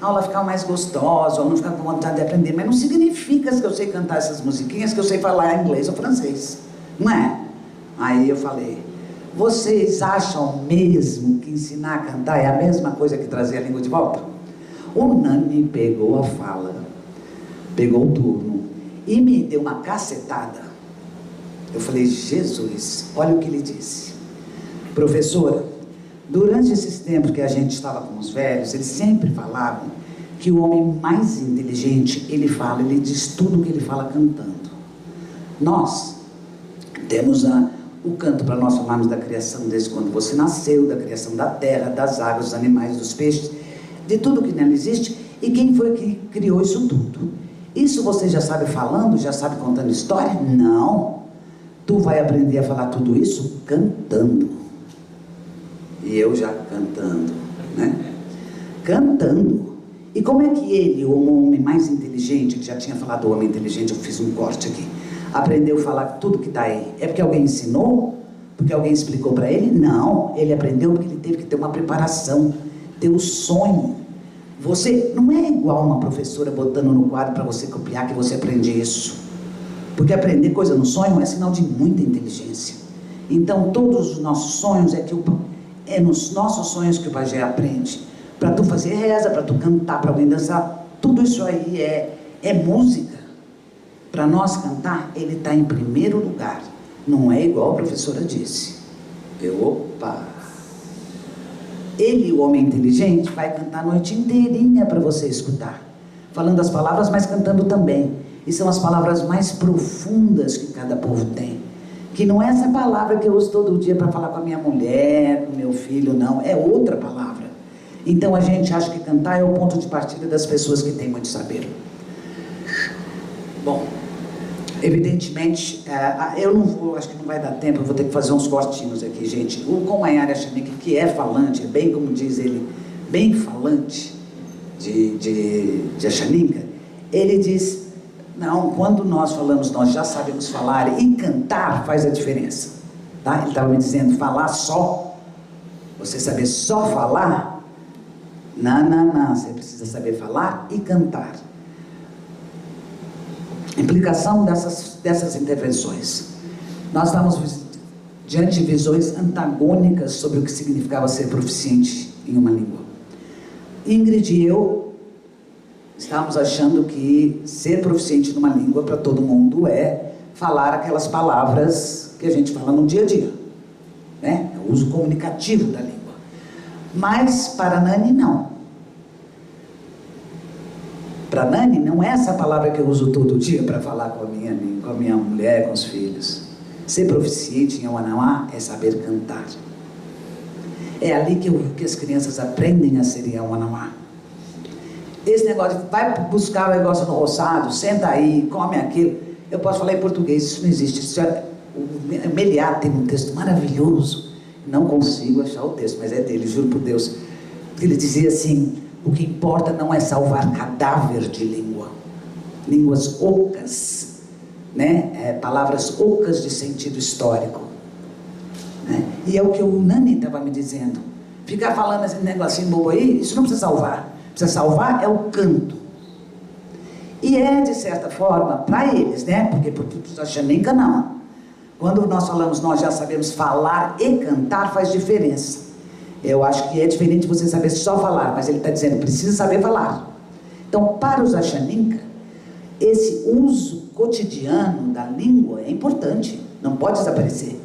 [SPEAKER 2] a aula ficar mais gostosa, ou não ficar com vontade de aprender. Mas não significa que eu sei cantar essas musiquinhas, que eu sei falar inglês ou francês. Não é? Aí eu falei: vocês acham mesmo que ensinar a cantar é a mesma coisa que trazer a língua de volta? O Nani pegou a fala, pegou o turno e me deu uma cacetada. Eu falei: Jesus, olha o que ele disse. Professora, durante esses tempos que a gente estava com os velhos, eles sempre falavam que o homem mais inteligente, ele diz tudo o que ele fala cantando. Nós temos o canto para nós falarmos da criação desde quando você nasceu, da criação da terra, das águas, dos animais, dos peixes, de tudo que nela existe, e quem foi que criou isso tudo. Isso você já sabe falando, já sabe contando história? Não. Tu vai aprender a falar tudo isso cantando. E eu já cantando, né? Cantando. E como é que ele, o homem mais inteligente, que já tinha falado o homem inteligente, eu fiz um corte aqui, aprendeu a falar tudo que está aí? É porque alguém ensinou? Porque alguém explicou para ele? Não, ele aprendeu porque ele teve que ter uma preparação, ter o sonho. Você não é igual uma professora botando no quadro para você copiar que você aprende isso. Porque aprender coisa no sonho é sinal de muita inteligência. Então todos os nossos sonhos é nos nossos sonhos que o pajé aprende. Para tu fazer reza, para tu cantar, para alguém dançar, tudo isso aí é música. Para nós cantar, ele está em primeiro lugar. Não é igual a professora disse. Opa! Ele, o homem inteligente, vai cantar a noite inteirinha para você escutar. Falando as palavras, mas cantando também. E são as palavras mais profundas que cada povo tem. Que não é essa palavra que eu uso todo dia para falar com a minha mulher, com meu filho, não. É outra palavra. Então a gente acha que cantar é o ponto de partida das pessoas que têm muito saber. Bom, evidentemente, eu não vou, acho que não vai dar tempo, eu vou ter que fazer uns cortinhos aqui, gente. O Comanhara Xaninca, que é falante, é bem como diz ele, bem falante de Xaninca, ele diz: não, quando nós falamos, nós já sabemos falar, e cantar faz a diferença. Tá? Ele estava me dizendo: falar só, você saber só falar, não, você precisa saber falar e cantar. Implicação dessas intervenções. Nós estamos diante de visões antagônicas sobre o que significava ser proficiente em uma língua. Ingrid e eu estávamos achando que ser proficiente numa língua para todo mundo é falar aquelas palavras que a gente fala no dia a dia, né? É o uso comunicativo da língua. Mas para Nani não. Para Nani não é essa palavra que eu uso todo dia para falar com a minha mulher, com os filhos. Ser proficiente em Yawanawá é saber cantar. É ali que as crianças aprendem a ser Yawanawá. Esse negócio de vai buscar o negócio no roçado, senta aí, come aquilo. Eu posso falar em português, isso não existe. Isso o Meliá tem um texto maravilhoso. Não consigo achar o texto, mas é dele, juro por Deus. Ele dizia assim: o que importa não é salvar cadáver de língua, línguas ocas, né? Palavras ocas de sentido histórico, né? E é o que o Nani estava me dizendo. Ficar falando esse negocinho bobo aí, isso não precisa salvar. Precisa salvar é o canto. E é, de certa forma, para eles, né? Porque para a Xaninca não. Quando nós falamos nós já sabemos falar e cantar, faz diferença. Eu acho que é diferente você saber só falar, mas ele está dizendo, precisa saber falar. Então, para os Axaninca, esse uso cotidiano da língua é importante, não pode desaparecer.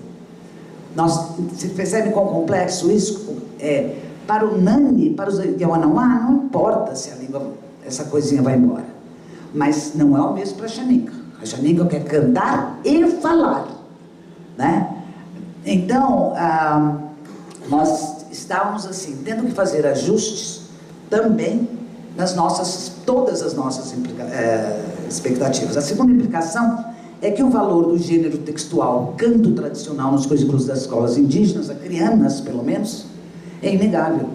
[SPEAKER 2] Você percebe quão complexo isso? Para o Nani, para os Yawanawá, não importa se a língua, essa coisinha vai embora. Mas não é o mesmo para a Xaninca. A Xaninca quer cantar e falar, né? Então, nós estávamos assim, tendo que fazer ajustes também nas todas as nossas expectativas. A segunda implicação é que o valor do gênero textual canto tradicional nos currículos das escolas indígenas, acrianas pelo menos, é inegável.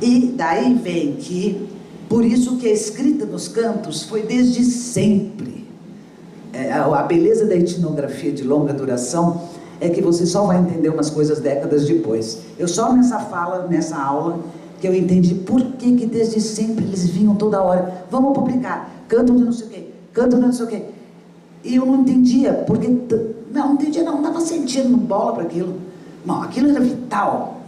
[SPEAKER 2] E daí vem que, por isso que a escrita nos cantos foi desde sempre. A beleza da etnografia de longa duração é que você só vai entender umas coisas décadas depois. Eu só nessa aula, que eu entendi por que desde sempre eles vinham toda hora, vamos publicar, canto de não sei o quê, canto de não sei o quê. E eu não entendia, porque, não entendia não estava sentindo bola para aquilo. Não, aquilo era vital,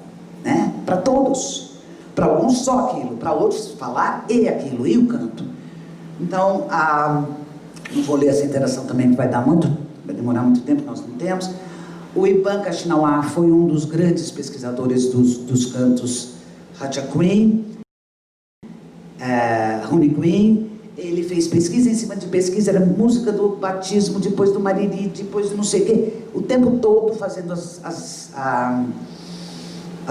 [SPEAKER 2] né? Para todos. Para alguns só aquilo, para outros falar e aquilo, e o canto. Então, não vou ler essa interação também, que vai demorar muito tempo, nós não temos. O Iban Kaxinawá foi um dos grandes pesquisadores dos cantos Hachaquim, Runiquim. Ele fez pesquisa em cima de pesquisa, era música do batismo, depois do mariri, depois do não sei o quê, o tempo todo fazendo as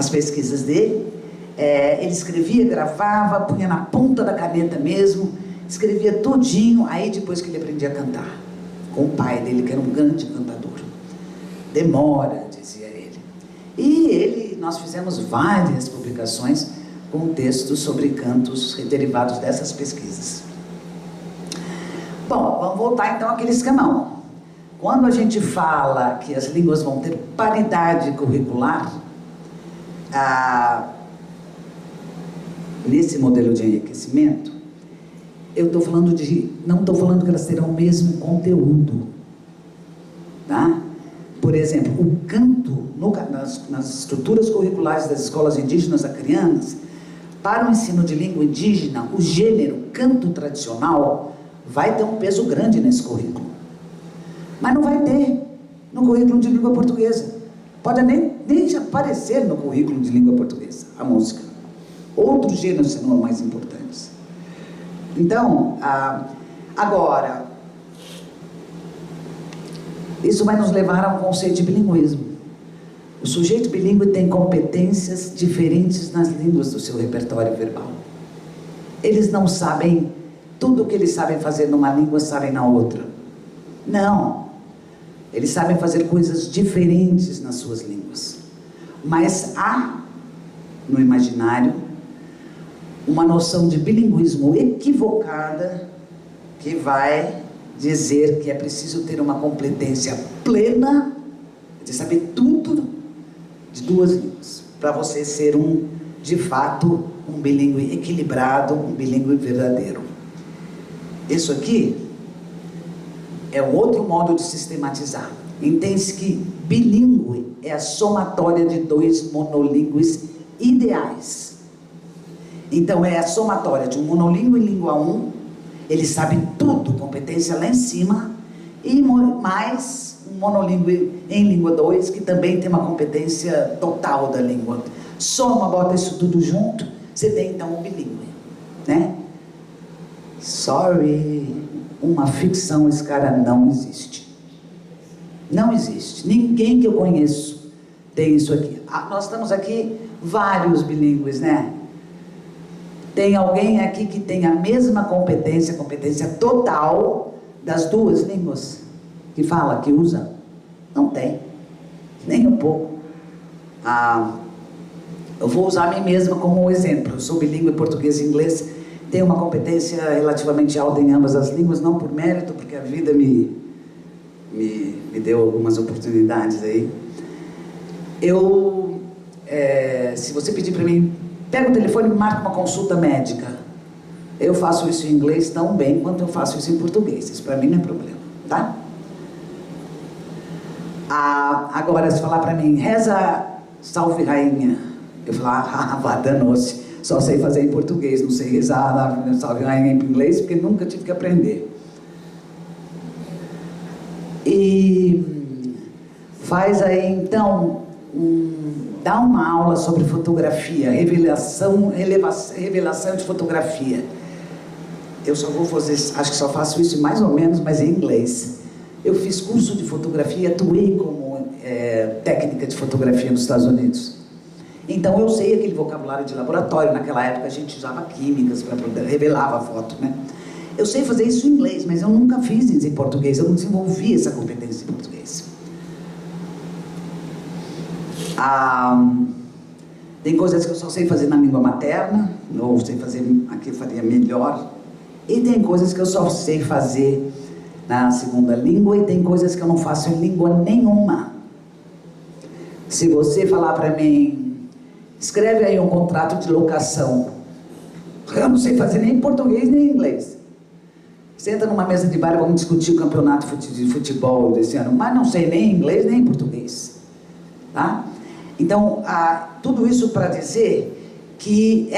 [SPEAKER 2] pesquisas dele. Ele escrevia, gravava, punha na ponta da caneta mesmo, escrevia tudinho, aí depois que ele aprendia a cantar, com o pai dele, que era um grande cantador. Demora, dizia ele. E nós fizemos várias publicações com textos sobre cantos derivados dessas pesquisas. Bom, vamos voltar então àquele esquemão. Quando a gente fala que as línguas vão ter paridade curricular, nesse modelo de enriquecimento, eu estou falando não estou falando que elas terão o mesmo conteúdo, tá? Por exemplo, o canto, nas estruturas curriculares das escolas indígenas acrianas, para o ensino de língua indígena, o gênero canto tradicional vai ter um peso grande nesse currículo. Mas não vai ter no currículo de língua portuguesa. Pode nem aparecer no currículo de língua portuguesa, a música. Outros gêneros serão mais importantes. Então, agora, isso vai nos levar a um conceito de bilinguismo. O sujeito bilíngue tem competências diferentes nas línguas do seu repertório verbal. Eles não sabem tudo o que eles sabem fazer numa língua, sabem na outra. Não. Eles sabem fazer coisas diferentes nas suas línguas. Mas há, no imaginário, uma noção de bilinguismo equivocada que vai dizer que é preciso ter uma competência plena de saber tudo de duas línguas, para você ser de fato, um bilíngue equilibrado, um bilíngue verdadeiro. Isso aqui é um outro modo de sistematizar. Entende-se que bilíngue é a somatória de dois monolíngues ideais. Então, é a somatória de um monolíngue em língua 1, ele sabe tudo, competência lá em cima, e mais um monolíngue em língua 2, que também tem uma competência total da língua. Soma, bota isso tudo junto, você tem então um bilíngue, né? Sorry, uma ficção, esse cara não existe. Não existe. Ninguém que eu conheço tem isso aqui. Nós estamos aqui vários bilíngues, né? Tem alguém aqui que tem a mesma competência total das duas línguas? Que fala, que usa? Não tem. Nem um pouco. Eu vou usar a mim mesma como um exemplo. Eu sou bilíngue português e inglês. Tenho uma competência relativamente alta em ambas as línguas, não por mérito, porque a vida me deu algumas oportunidades aí. Se você pedir para mim, pega o telefone e marca uma consulta médica. Eu faço isso em inglês tão bem quanto eu faço isso em português. Isso para mim não é problema, tá? Agora, se falar para mim, reza Salve Rainha, eu falar, vá danou-se, só sei fazer em português, não sei rezar Salve Rainha em inglês, porque nunca tive que aprender. E faz aí então, dá uma aula sobre fotografia, revelação de fotografia. Eu só vou fazer, acho que só faço isso mais ou menos, mas em inglês. Eu fiz curso de fotografia, atuei como técnica de fotografia nos Estados Unidos. Então eu sei aquele vocabulário de laboratório. Naquela época a gente usava químicas para revelar a foto, né? Eu sei fazer isso em inglês, mas eu nunca fiz isso em português. Eu não desenvolvi essa competência em português. Tem coisas que eu só sei fazer na língua materna, ou sei fazer aqui, faria melhor. E tem coisas que eu só sei fazer na segunda língua, e tem coisas que eu não faço em língua nenhuma. Se você falar para mim, escreve aí um contrato de locação, eu não sei fazer nem em português nem em inglês. Senta numa mesa de bar e vamos discutir o campeonato de futebol desse ano, mas não sei nem em inglês nem em português, tá? Então, tudo isso para dizer que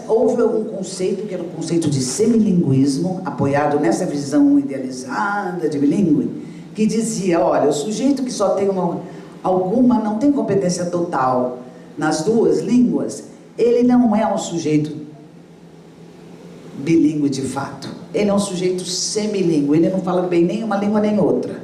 [SPEAKER 2] houve um conceito, que era o conceito de semilinguismo, apoiado nessa visão idealizada de bilíngue, que dizia, olha, o sujeito que só tem não tem competência total nas duas línguas, ele não é um sujeito bilíngue de fato. Ele é um sujeito semilíngue, ele não fala bem nem uma língua nem outra.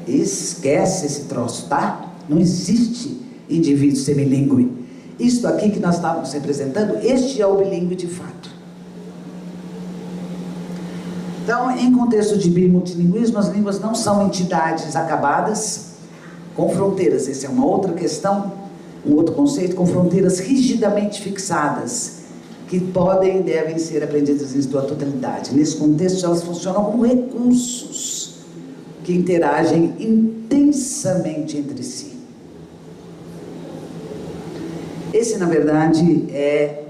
[SPEAKER 2] Esquece esse troço, tá? Não existe indivíduo semilíngue. Isto aqui que nós estávamos representando, este é o bilíngue de fato. Então, em contexto de bimultilinguismo, as línguas não são entidades acabadas, com fronteiras. Essa é uma outra questão, um outro conceito, com fronteiras rigidamente fixadas, que podem e devem ser aprendidas em sua totalidade. Nesse contexto, elas funcionam como recursos que interagem intensamente entre si. Esse, na verdade, é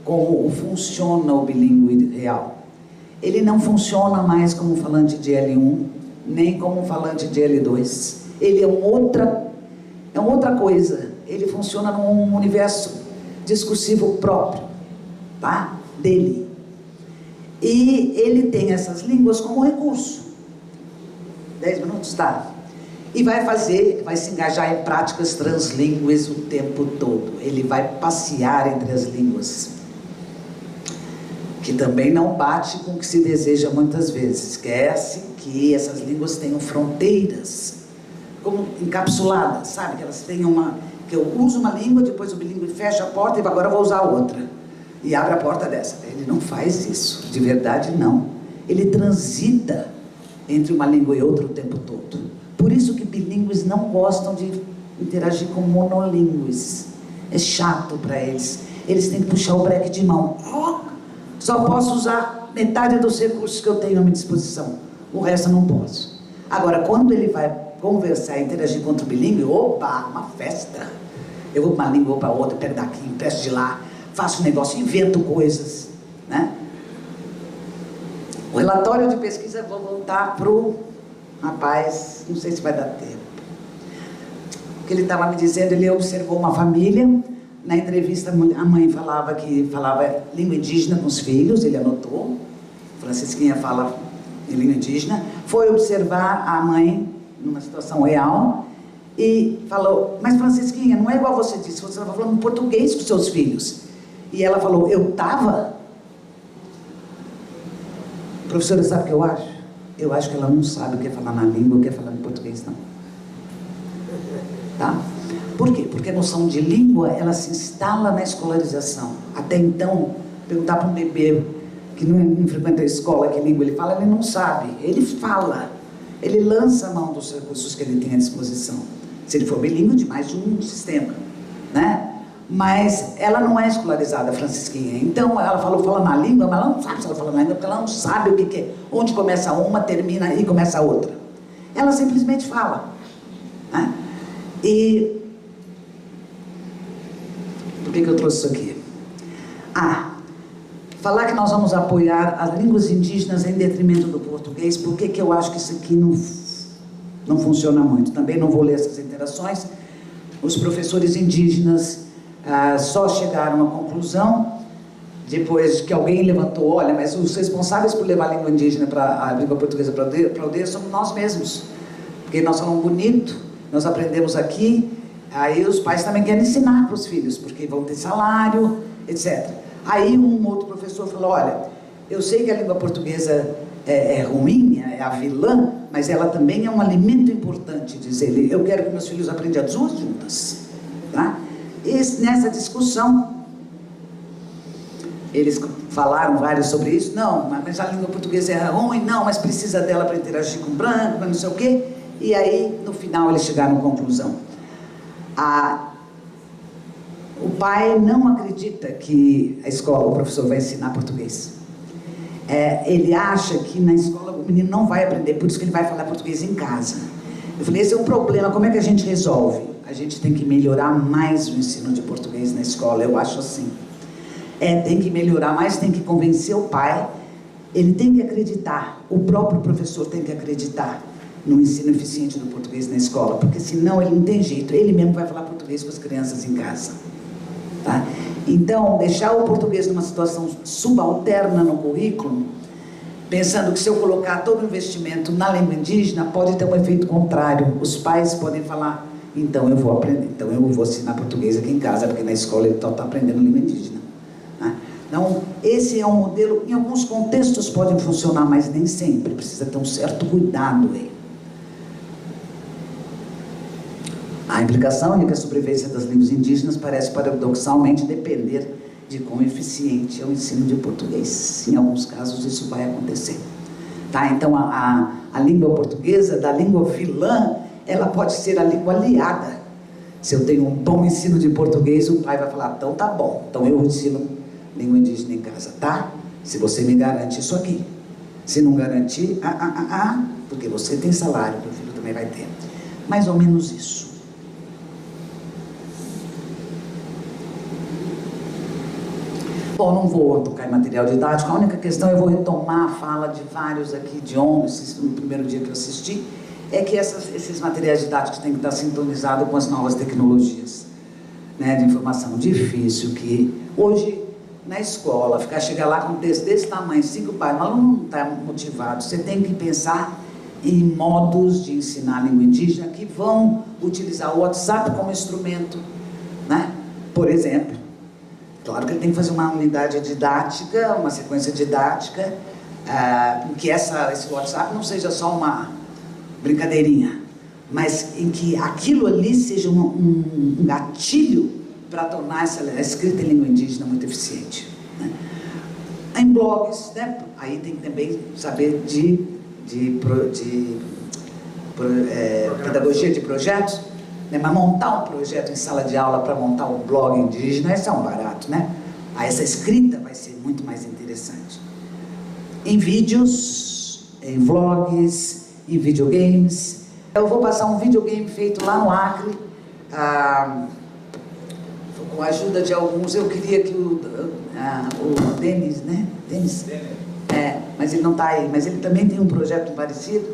[SPEAKER 2] como funciona o bilíngue real. Ele não funciona mais como falante de L1, nem como falante de L2. Ele é outra coisa. Ele funciona num universo discursivo próprio, tá? Dele. E ele tem essas línguas como recurso. 10 minutos, tá? E vai se engajar em práticas translíngues o tempo todo. Ele vai passear entre as línguas, que também não bate com o que se deseja muitas vezes. Esquece que essas línguas tenham fronteiras, como encapsuladas, sabe? Que elas tenham que eu uso uma língua, depois o bilíngue fecha a porta e agora eu vou usar outra. E abre a porta dessa. Ele não faz isso, de verdade não. Ele transita entre uma língua e outra o tempo todo. Por isso que bilíngues não gostam de interagir com monolíngues. É chato para eles. Eles têm que puxar o breque de mão. Só posso usar metade dos recursos que eu tenho à minha disposição. O resto eu não posso. Agora, quando ele vai conversar, interagir contra o bilíngue, opa, uma festa. Eu vou para uma língua, vou para outra, pego daqui, empresto de lá, faço um negócio, invento coisas, né? O relatório de pesquisa, vou voltar para o Rapaz, não sei se vai dar tempo. O que ele estava me dizendo, ele observou uma família. Na entrevista, a mãe falava língua indígena com os filhos, ele anotou. Francisquinha fala em língua indígena. Foi observar a mãe numa situação real e falou: mas Francisquinha, não é igual você disse, você estava falando português com seus filhos. E ela falou: eu estava? Professora, sabe o que eu acho? Eu acho que ela não sabe o que é falar na língua, o que é falar em português, não. Tá? Por quê? Porque a noção de língua, ela se instala na escolarização. Até então, perguntar para um bebê que não frequenta a escola que língua ele fala, ele não sabe. Ele fala. Ele lança a mão dos recursos que ele tem à disposição. Se ele for bilíngue, de mais de um sistema, né? Mas ela não é escolarizada, Francisquinha. Então, ela fala na língua, mas ela não sabe se ela fala na língua, porque ela não sabe o que é. Onde começa uma, termina e começa a outra. Ela simplesmente fala, né? E por que eu trouxe isso aqui? Falar que nós vamos apoiar as línguas indígenas em detrimento do português. Por que eu acho que isso aqui não funciona muito? Também não vou ler essas interações. Os professores indígenas só chegaram à conclusão depois que alguém levantou: olha, mas os responsáveis por levar a língua indígena a língua portuguesa para a aldeia somos nós mesmos, porque nós falamos bonito, nós aprendemos aqui, aí os pais também querem ensinar para os filhos, porque vão ter salário, etc. Aí um outro professor falou: olha, eu sei que a língua portuguesa é ruim, é a vilã, mas ela também é um alimento importante, diz ele. Eu quero que meus filhos aprendam as duas juntas, tá? E nessa discussão, eles falaram vários sobre isso. Não, mas a língua portuguesa é ruim, não, mas precisa dela para interagir com o branco, mas não sei o quê. E aí, no final, eles chegaram à conclusão. O pai não acredita que a escola, o professor vai ensinar português. Ele acha que na escola o menino não vai aprender, por isso que ele vai falar português em casa. Eu falei: esse é um problema, como é que a gente resolve? A gente tem que melhorar mais o ensino de português na escola, eu acho assim. Tem que melhorar mais, tem que convencer o pai, ele tem que acreditar, o próprio professor tem que acreditar no ensino eficiente do português na escola, porque senão ele não tem jeito, ele mesmo vai falar português com as crianças em casa. Tá? Então, deixar o português numa situação subalterna no currículo, pensando que se eu colocar todo o investimento na língua indígena, pode ter um efeito contrário. Os pais podem falar: então eu vou aprender, então eu vou ensinar português aqui em casa, porque na escola ele está aprendendo língua indígena. Tá? Então, esse é um modelo, em alguns contextos pode funcionar, mas nem sempre, precisa ter um certo cuidado aí. A implicação de que a sobrevivência das línguas indígenas parece paradoxalmente depender de quão eficiente é o ensino de português. Em alguns casos isso vai acontecer. Tá? Então a língua portuguesa, da língua vilã, ela pode ser a língua aliada. Se eu tenho um bom ensino de português, o pai vai falar: então tá bom, então eu ensino língua indígena em casa, tá? Se você me garante isso aqui. Se não garantir, porque você tem salário, meu filho também vai ter. Mais ou menos isso. Bom, não vou tocar em material didático, a única questão, eu vou retomar a fala de vários aqui de homens, no primeiro dia que eu assisti, é que esses materiais didáticos têm que estar sintonizados com as novas tecnologias, né, de informação. Difícil que hoje, na escola, chegar lá com um texto desse tamanho, 5 páginas, o aluno não está motivado. Você tem que pensar em modos de ensinar a língua indígena que vão utilizar o WhatsApp como instrumento, né? Por exemplo. Claro que ele tem que fazer uma unidade didática, uma sequência didática, em que esse WhatsApp não seja só uma brincadeirinha, mas em que aquilo ali seja um gatilho para tornar a escrita em língua indígena muito eficiente. Né? Em blogs, né? Aí tem que também saber de pedagogia de projetos. Né, mas montar um projeto em sala de aula para montar um blog indígena, esse é um barato, né? Aí essa escrita vai ser muito mais interessante. Em vídeos, em vlogs, em videogames. Eu vou passar um videogame feito lá no Acre, com a ajuda de alguns. Eu queria que o Denis, né? Denis? Mas ele não está aí, mas ele também tem um projeto parecido.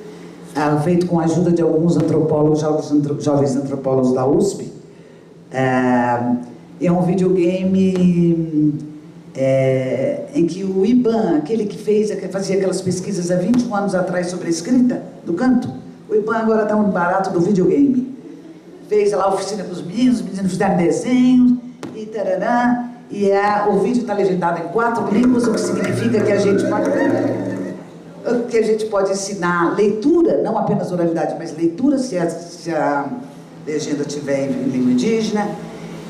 [SPEAKER 2] feito com a ajuda de alguns antropólogos, jovens antropólogos da USP. É um videogame em que o Iban, aquele que fazia aquelas pesquisas há 21 anos atrás sobre a escrita do canto, o Iban agora está um barato do videogame. Fez lá a oficina com os meninos fizeram desenhos e tarará, e o vídeo está legendado em 4 línguas, o que significa que a gente pode ensinar leitura, não apenas oralidade, mas leitura, se a legenda estiver em língua indígena.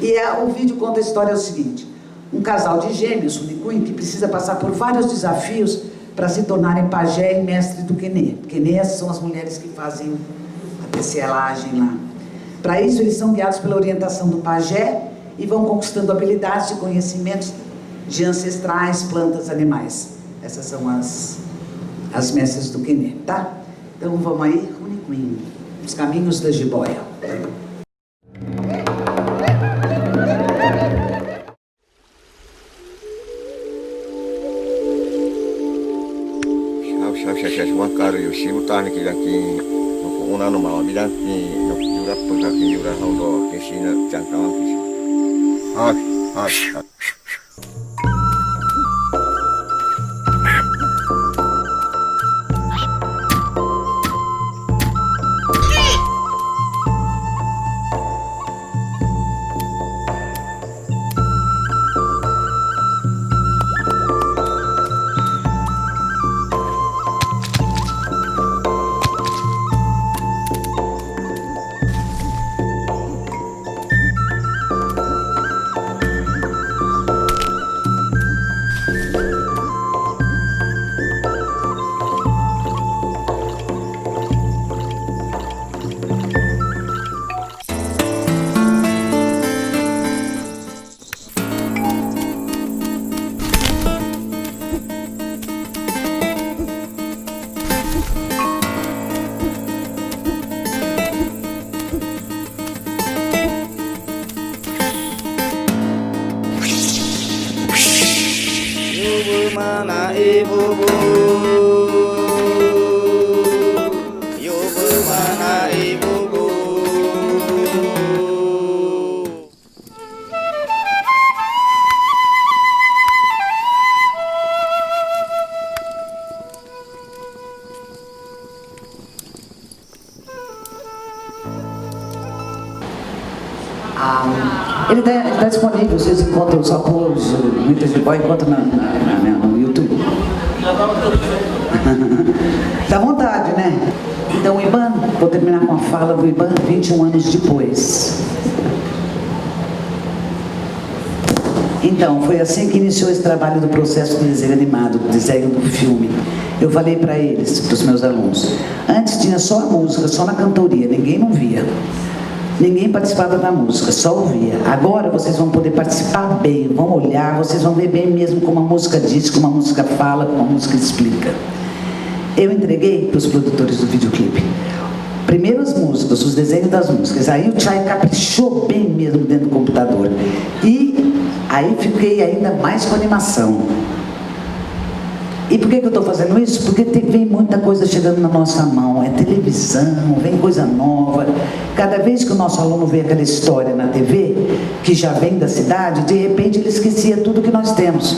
[SPEAKER 2] E o vídeo conta a história é o seguinte: um casal de gêmeos, Unicuim, que precisa passar por vários desafios para se tornarem pajé e mestre do quenê. Quenês são as mulheres que fazem a tecelagem lá. Para isso, eles são guiados pela orientação do pajé e vão conquistando habilidades e conhecimentos de ancestrais, plantas, animais. Essas são as mestres do quenê, tá? Então vamos aí, Unicuim, os caminhos da jiboia. Ele está disponível, vocês encontram os apoios, muitas de boy, encontram no YouTube. Dá vontade, né? Então o Iban, vou terminar com a fala do Iban 21 anos depois. Então, foi assim que iniciou esse trabalho do processo do desenho animado, do desenho do filme. Eu falei para eles, para os meus alunos, antes tinha só a música, só na cantoria, ninguém não via. Ninguém participava da música, só ouvia. Agora vocês vão poder participar bem, vão olhar, vocês vão ver bem mesmo como a música diz, como a música fala, como a música explica. Eu entreguei para os produtores do videoclipe primeiro as músicas, os desenhos das músicas. Aí o Chay caprichou bem mesmo dentro do computador. E aí fiquei ainda mais com animação. E por que eu estou fazendo isso? Porque vem muita coisa chegando na nossa mão, é televisão, vem coisa nova. Cada vez que o nosso aluno vê aquela história na TV, que já vem da cidade, de repente ele esquecia tudo que nós temos.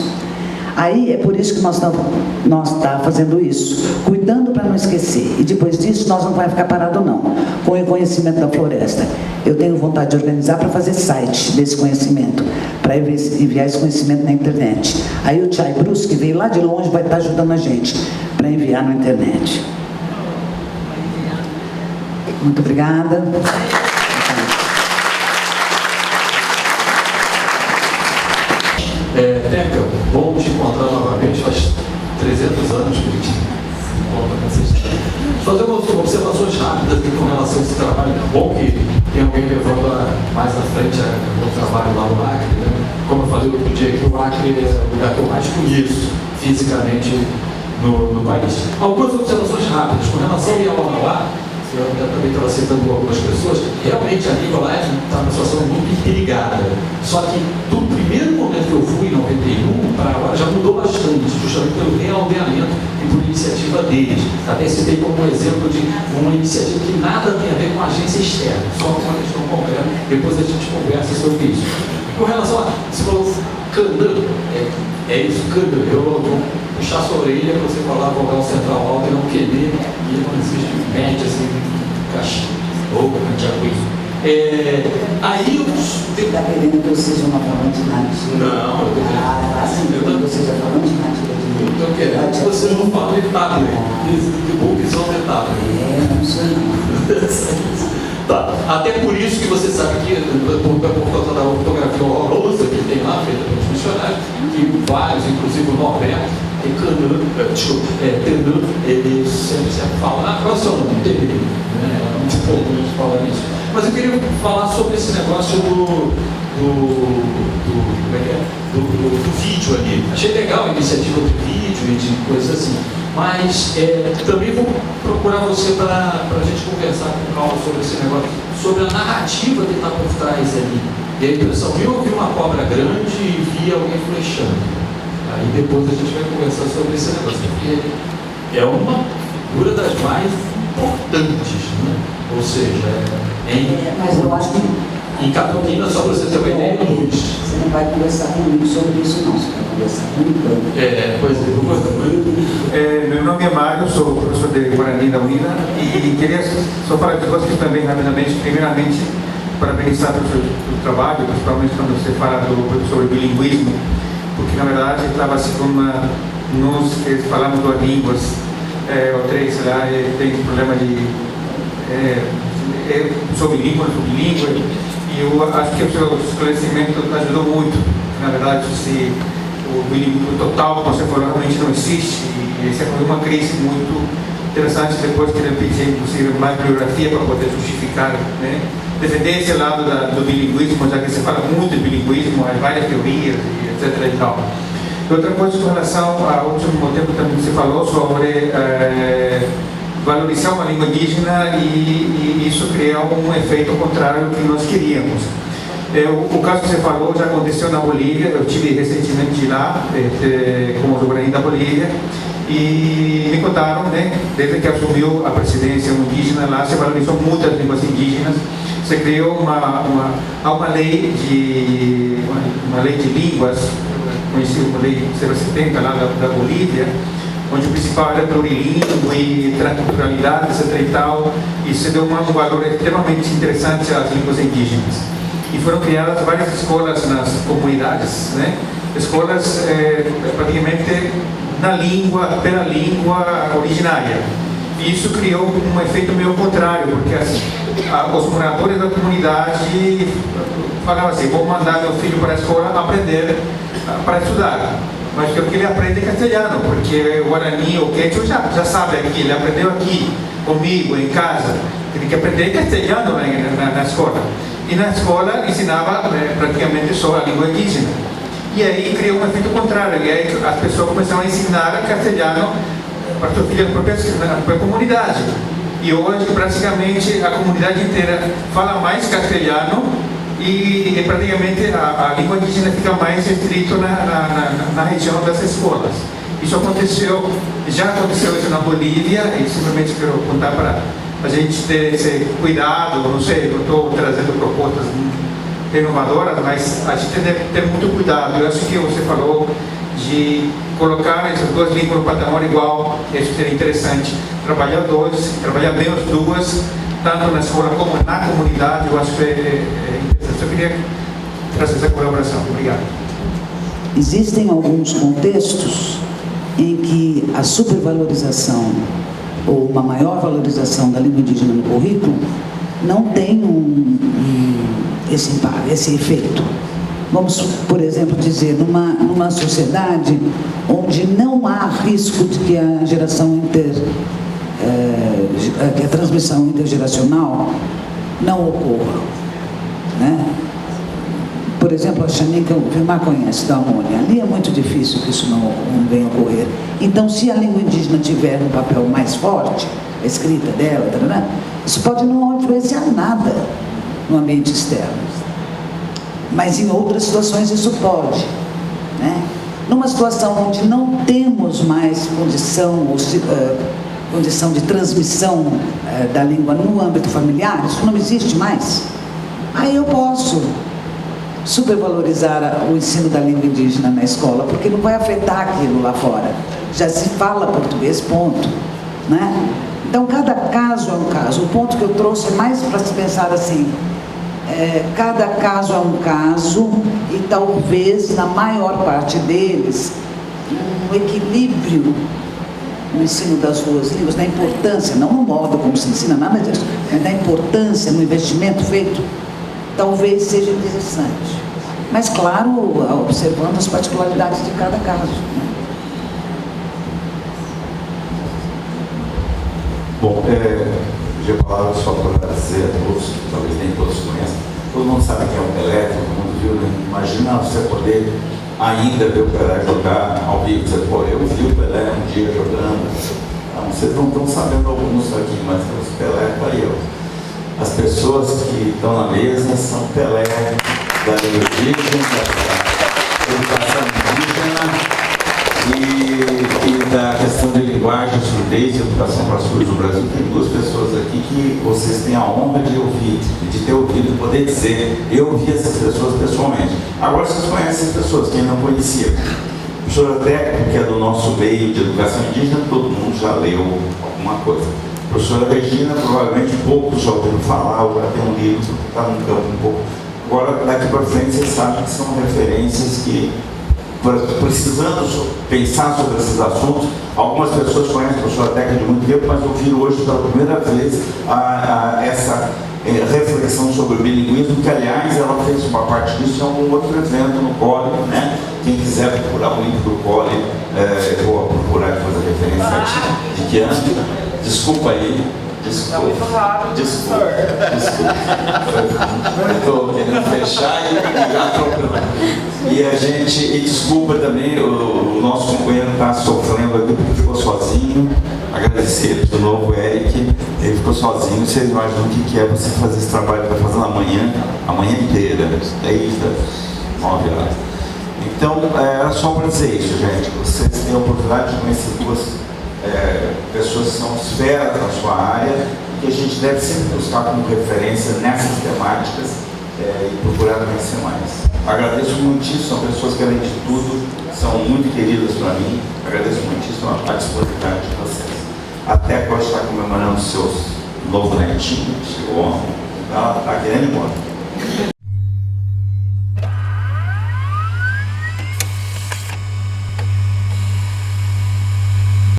[SPEAKER 2] Aí é por isso que nós tá fazendo isso, cuidando para não esquecer. E depois disso nós não vamos ficar parado não, com o conhecimento da floresta. Eu tenho vontade de organizar para fazer site desse conhecimento, para enviar esse conhecimento na internet. Aí o Chay Bruce, que veio lá de longe, vai estar ajudando a gente para enviar na internet. Muito obrigada.
[SPEAKER 4] Teca, bom te encontrar novamente, faz 300 anos que a gente encontra com vocês. Fazer umas observações rápidas com relação a esse trabalho. Bom que tem alguém levando mais à frente o trabalho lá no Acre, né? Como eu falei outro dia, que o Acre é o lugar que eu mais conheço fisicamente no país. Algumas observações rápidas com relação ao Yaomauá. Eu também estava citando algumas pessoas, realmente a língua lá está numa situação muito interligada. Só que do primeiro momento que eu fui, em 91, para agora, já mudou bastante, justamente pelo realdeamento e por iniciativa deles. Até citei como exemplo de uma iniciativa que nada tem a ver com a agência externa, só com a questão concreta. Depois a gente conversa sobre isso. Com relação a, você falou Canã, é isso, Canã. Eu vou puxar sua orelha para você falar vogal central alto e não querer, e não existe média assim, caixa, ou cantiaguinho. Aí os.
[SPEAKER 2] Você está querendo que eu seja uma falante nativa?
[SPEAKER 4] Não, eu estou querendo.
[SPEAKER 2] Assim, que você seja falante nativa de mim.
[SPEAKER 4] Eu estou querendo que você não fale tablet, de bookzão de tablet.
[SPEAKER 2] Não sei não.
[SPEAKER 4] Tá. Até por isso que você sabe que, por causa da ortografia horrorosa que tem lá, feita pelos missionários, que vários, inclusive o Norberto, Tenã, ele sempre fala, qual é o seu nome? Tenã, né? É muito pouco a gente falar isso. Mas eu queria falar sobre esse negócio do vídeo ali. Achei legal a iniciativa do vídeo e de coisas assim. Mas também vou procurar você para a gente conversar com calma sobre esse negócio, sobre a narrativa que está por trás ali. E a impressão, eu vi uma cobra grande e vi alguém flechando. Aí depois a gente vai conversar sobre esse negócio, porque é uma figura das mais importantes, né? Ou seja,
[SPEAKER 2] mas eu acho que
[SPEAKER 4] em Campinas, só para você ter uma ideia,
[SPEAKER 2] você não vai conversar comigo sobre isso não, você vai conversar comigo.
[SPEAKER 4] Pois é.
[SPEAKER 5] Meu nome é Mário, sou professor de Guarani da Unina e queria só falar de vocês também rapidamente. Primeiramente, parabenizar pelo trabalho, principalmente quando você fala sobre bilinguismo, porque na verdade estava assim como nós que falamos duas línguas, ou três, sei lá, tem problema de sou bilíngue, e eu acho que o seu esclarecimento ajudou muito. Na verdade, o bilinguismo total, como você falou, realmente não existe, e essa foi uma crise muito interessante. Depois que ele pediu, inclusive, mais bibliografia para poder justificar, né? Defender esse lado do bilinguismo, já que se fala muito de bilinguismo, há várias teorias, etc. e tal. E outra coisa com relação ao último tempo também que você falou sobre valorizar uma língua indígena e isso cria um efeito contrário do que nós queríamos. O caso que você falou já aconteceu na Bolívia, eu estive recentemente lá, como Guarani da Bolívia, e me contaram, né, desde que assumiu a presidência indígena lá, se valorizou muito as línguas indígenas, se criou uma lei de línguas, conhecida como Lei 070 lá da Bolívia, onde o principal era plurilíngue, transculturalidade, etc. e tal, e se deu um valor extremamente interessante às línguas indígenas. E foram criadas várias escolas nas comunidades, né? Escolas praticamente pela língua originária. E isso criou um efeito meio contrário, porque assim, os moradores da comunidade falavam assim: vou mandar meu filho para a escola aprender para estudar. Mas que ele aprende castelhano, porque o Guarani, o Quechua já sabe aqui, ele aprendeu aqui, comigo, em casa. Tem que aprender castelhano na escola. E na escola ensinava praticamente só a língua indígena. E aí criou um efeito contrário, e aí as pessoas começaram a ensinar castelhano para sua filha na própria comunidade. E hoje, praticamente, a comunidade inteira fala mais castelhano e praticamente a língua indígena fica mais restrito na região das escolas. Isso já aconteceu isso na Bolívia, e simplesmente quero contar para a gente ter esse cuidado. Não sei, eu estou trazendo propostas renovadoras, mas a gente deve ter muito cuidado. Eu acho que você falou de colocar essas duas línguas no patamar igual, isso seria interessante. Trabalhar bem as duas, tanto na escola como na comunidade, eu acho que interessante. Eu queria trazer essa colaboração. Obrigado.
[SPEAKER 2] Existem alguns contextos em que a supervalorização ou uma maior valorização da língua indígena no currículo não tem esse efeito. Vamos, por exemplo, dizer, numa sociedade onde não há risco de que a transmissão intergeracional não ocorra, né? Por exemplo, a Xanica, o Vilmar conhece, da Amônia. Ali é muito difícil que isso não venha a ocorrer. Então, se a língua indígena tiver um papel mais forte, a escrita dela, isso pode não influenciar nada no ambiente externo. Mas em outras situações isso pode, né? Numa situação onde não temos mais condição, condição de transmissão da língua no âmbito familiar, isso não existe mais. Aí eu posso supervalorizar o ensino da língua indígena na escola, porque não vai afetar aquilo lá fora. Já se fala português, ponto. Né? Então, cada caso é um caso. O ponto que eu trouxe é mais para se pensar assim, cada caso é um caso e talvez, na maior parte deles, um equilíbrio no ensino das duas línguas, da importância, não no modo como se ensina, nada disso, mas da importância no investimento feito, talvez seja interessante. Mas, claro, observando as particularidades de cada caso. Né?
[SPEAKER 6] Bom, já falava só para dizer a todos, talvez nem todos conheçam, todo mundo sabe quem é o Pelé, todo mundo viu, né? Imagina você poder ainda ver o Pelé jogar ao vivo, dizer, pô, eu vi o Pelé um dia jogando. Não, vocês não estão sabendo alguns aqui, mas o Pelé está aí, ó. As pessoas que estão na mesa são Pelé da língua indígena, da educação indígena e da questão de linguagem, surdez e educação para surdos do Brasil. Tem duas pessoas aqui que vocês têm a honra de ouvir, de ter ouvido e poder dizer, eu ouvi essas pessoas pessoalmente. Agora vocês conhecem as pessoas, quem não conhecia. O professor técnico, que é do nosso meio de educação indígena, todo mundo já leu alguma coisa. A professora Regina, provavelmente poucos já ouviram falar, ou já tem um livro que está num campo um pouco. Agora, daqui para frente, vocês sabem que são referências que, precisando pensar sobre esses assuntos, algumas pessoas conhecem a professora técnica de muito tempo, mas ouviram hoje pela primeira vez essa reflexão sobre o bilinguismo, que, aliás, ela fez uma parte disso em algum outro evento no COLE, né? Quem quiser procurar o link do COLE, eu vou procurar depois a referência de que ano. Desculpa aí. Desculpa. Eu estou querendo fechar e atropelando. E desculpa também, o nosso companheiro está sofrendo aqui porque ficou sozinho. Agradecer de novo, Eric. Ele ficou sozinho. Vocês imaginam o que é você fazer esse trabalho que está fazendo a manhã inteira, desde as 9 horas. Então, era só para dizer isso, gente. Vocês têm a oportunidade de conhecer duas pessoas que são esferas na sua área, que a gente deve sempre buscar como referência nessas temáticas e procurar conhecer mais. Agradeço muitíssimo, são pessoas que, além de tudo, são muito queridas para mim. Agradeço muitíssimo a disponibilidade de vocês. Até pode estar comemorando o seu novo netinho, seu homem, está querendo ir embora.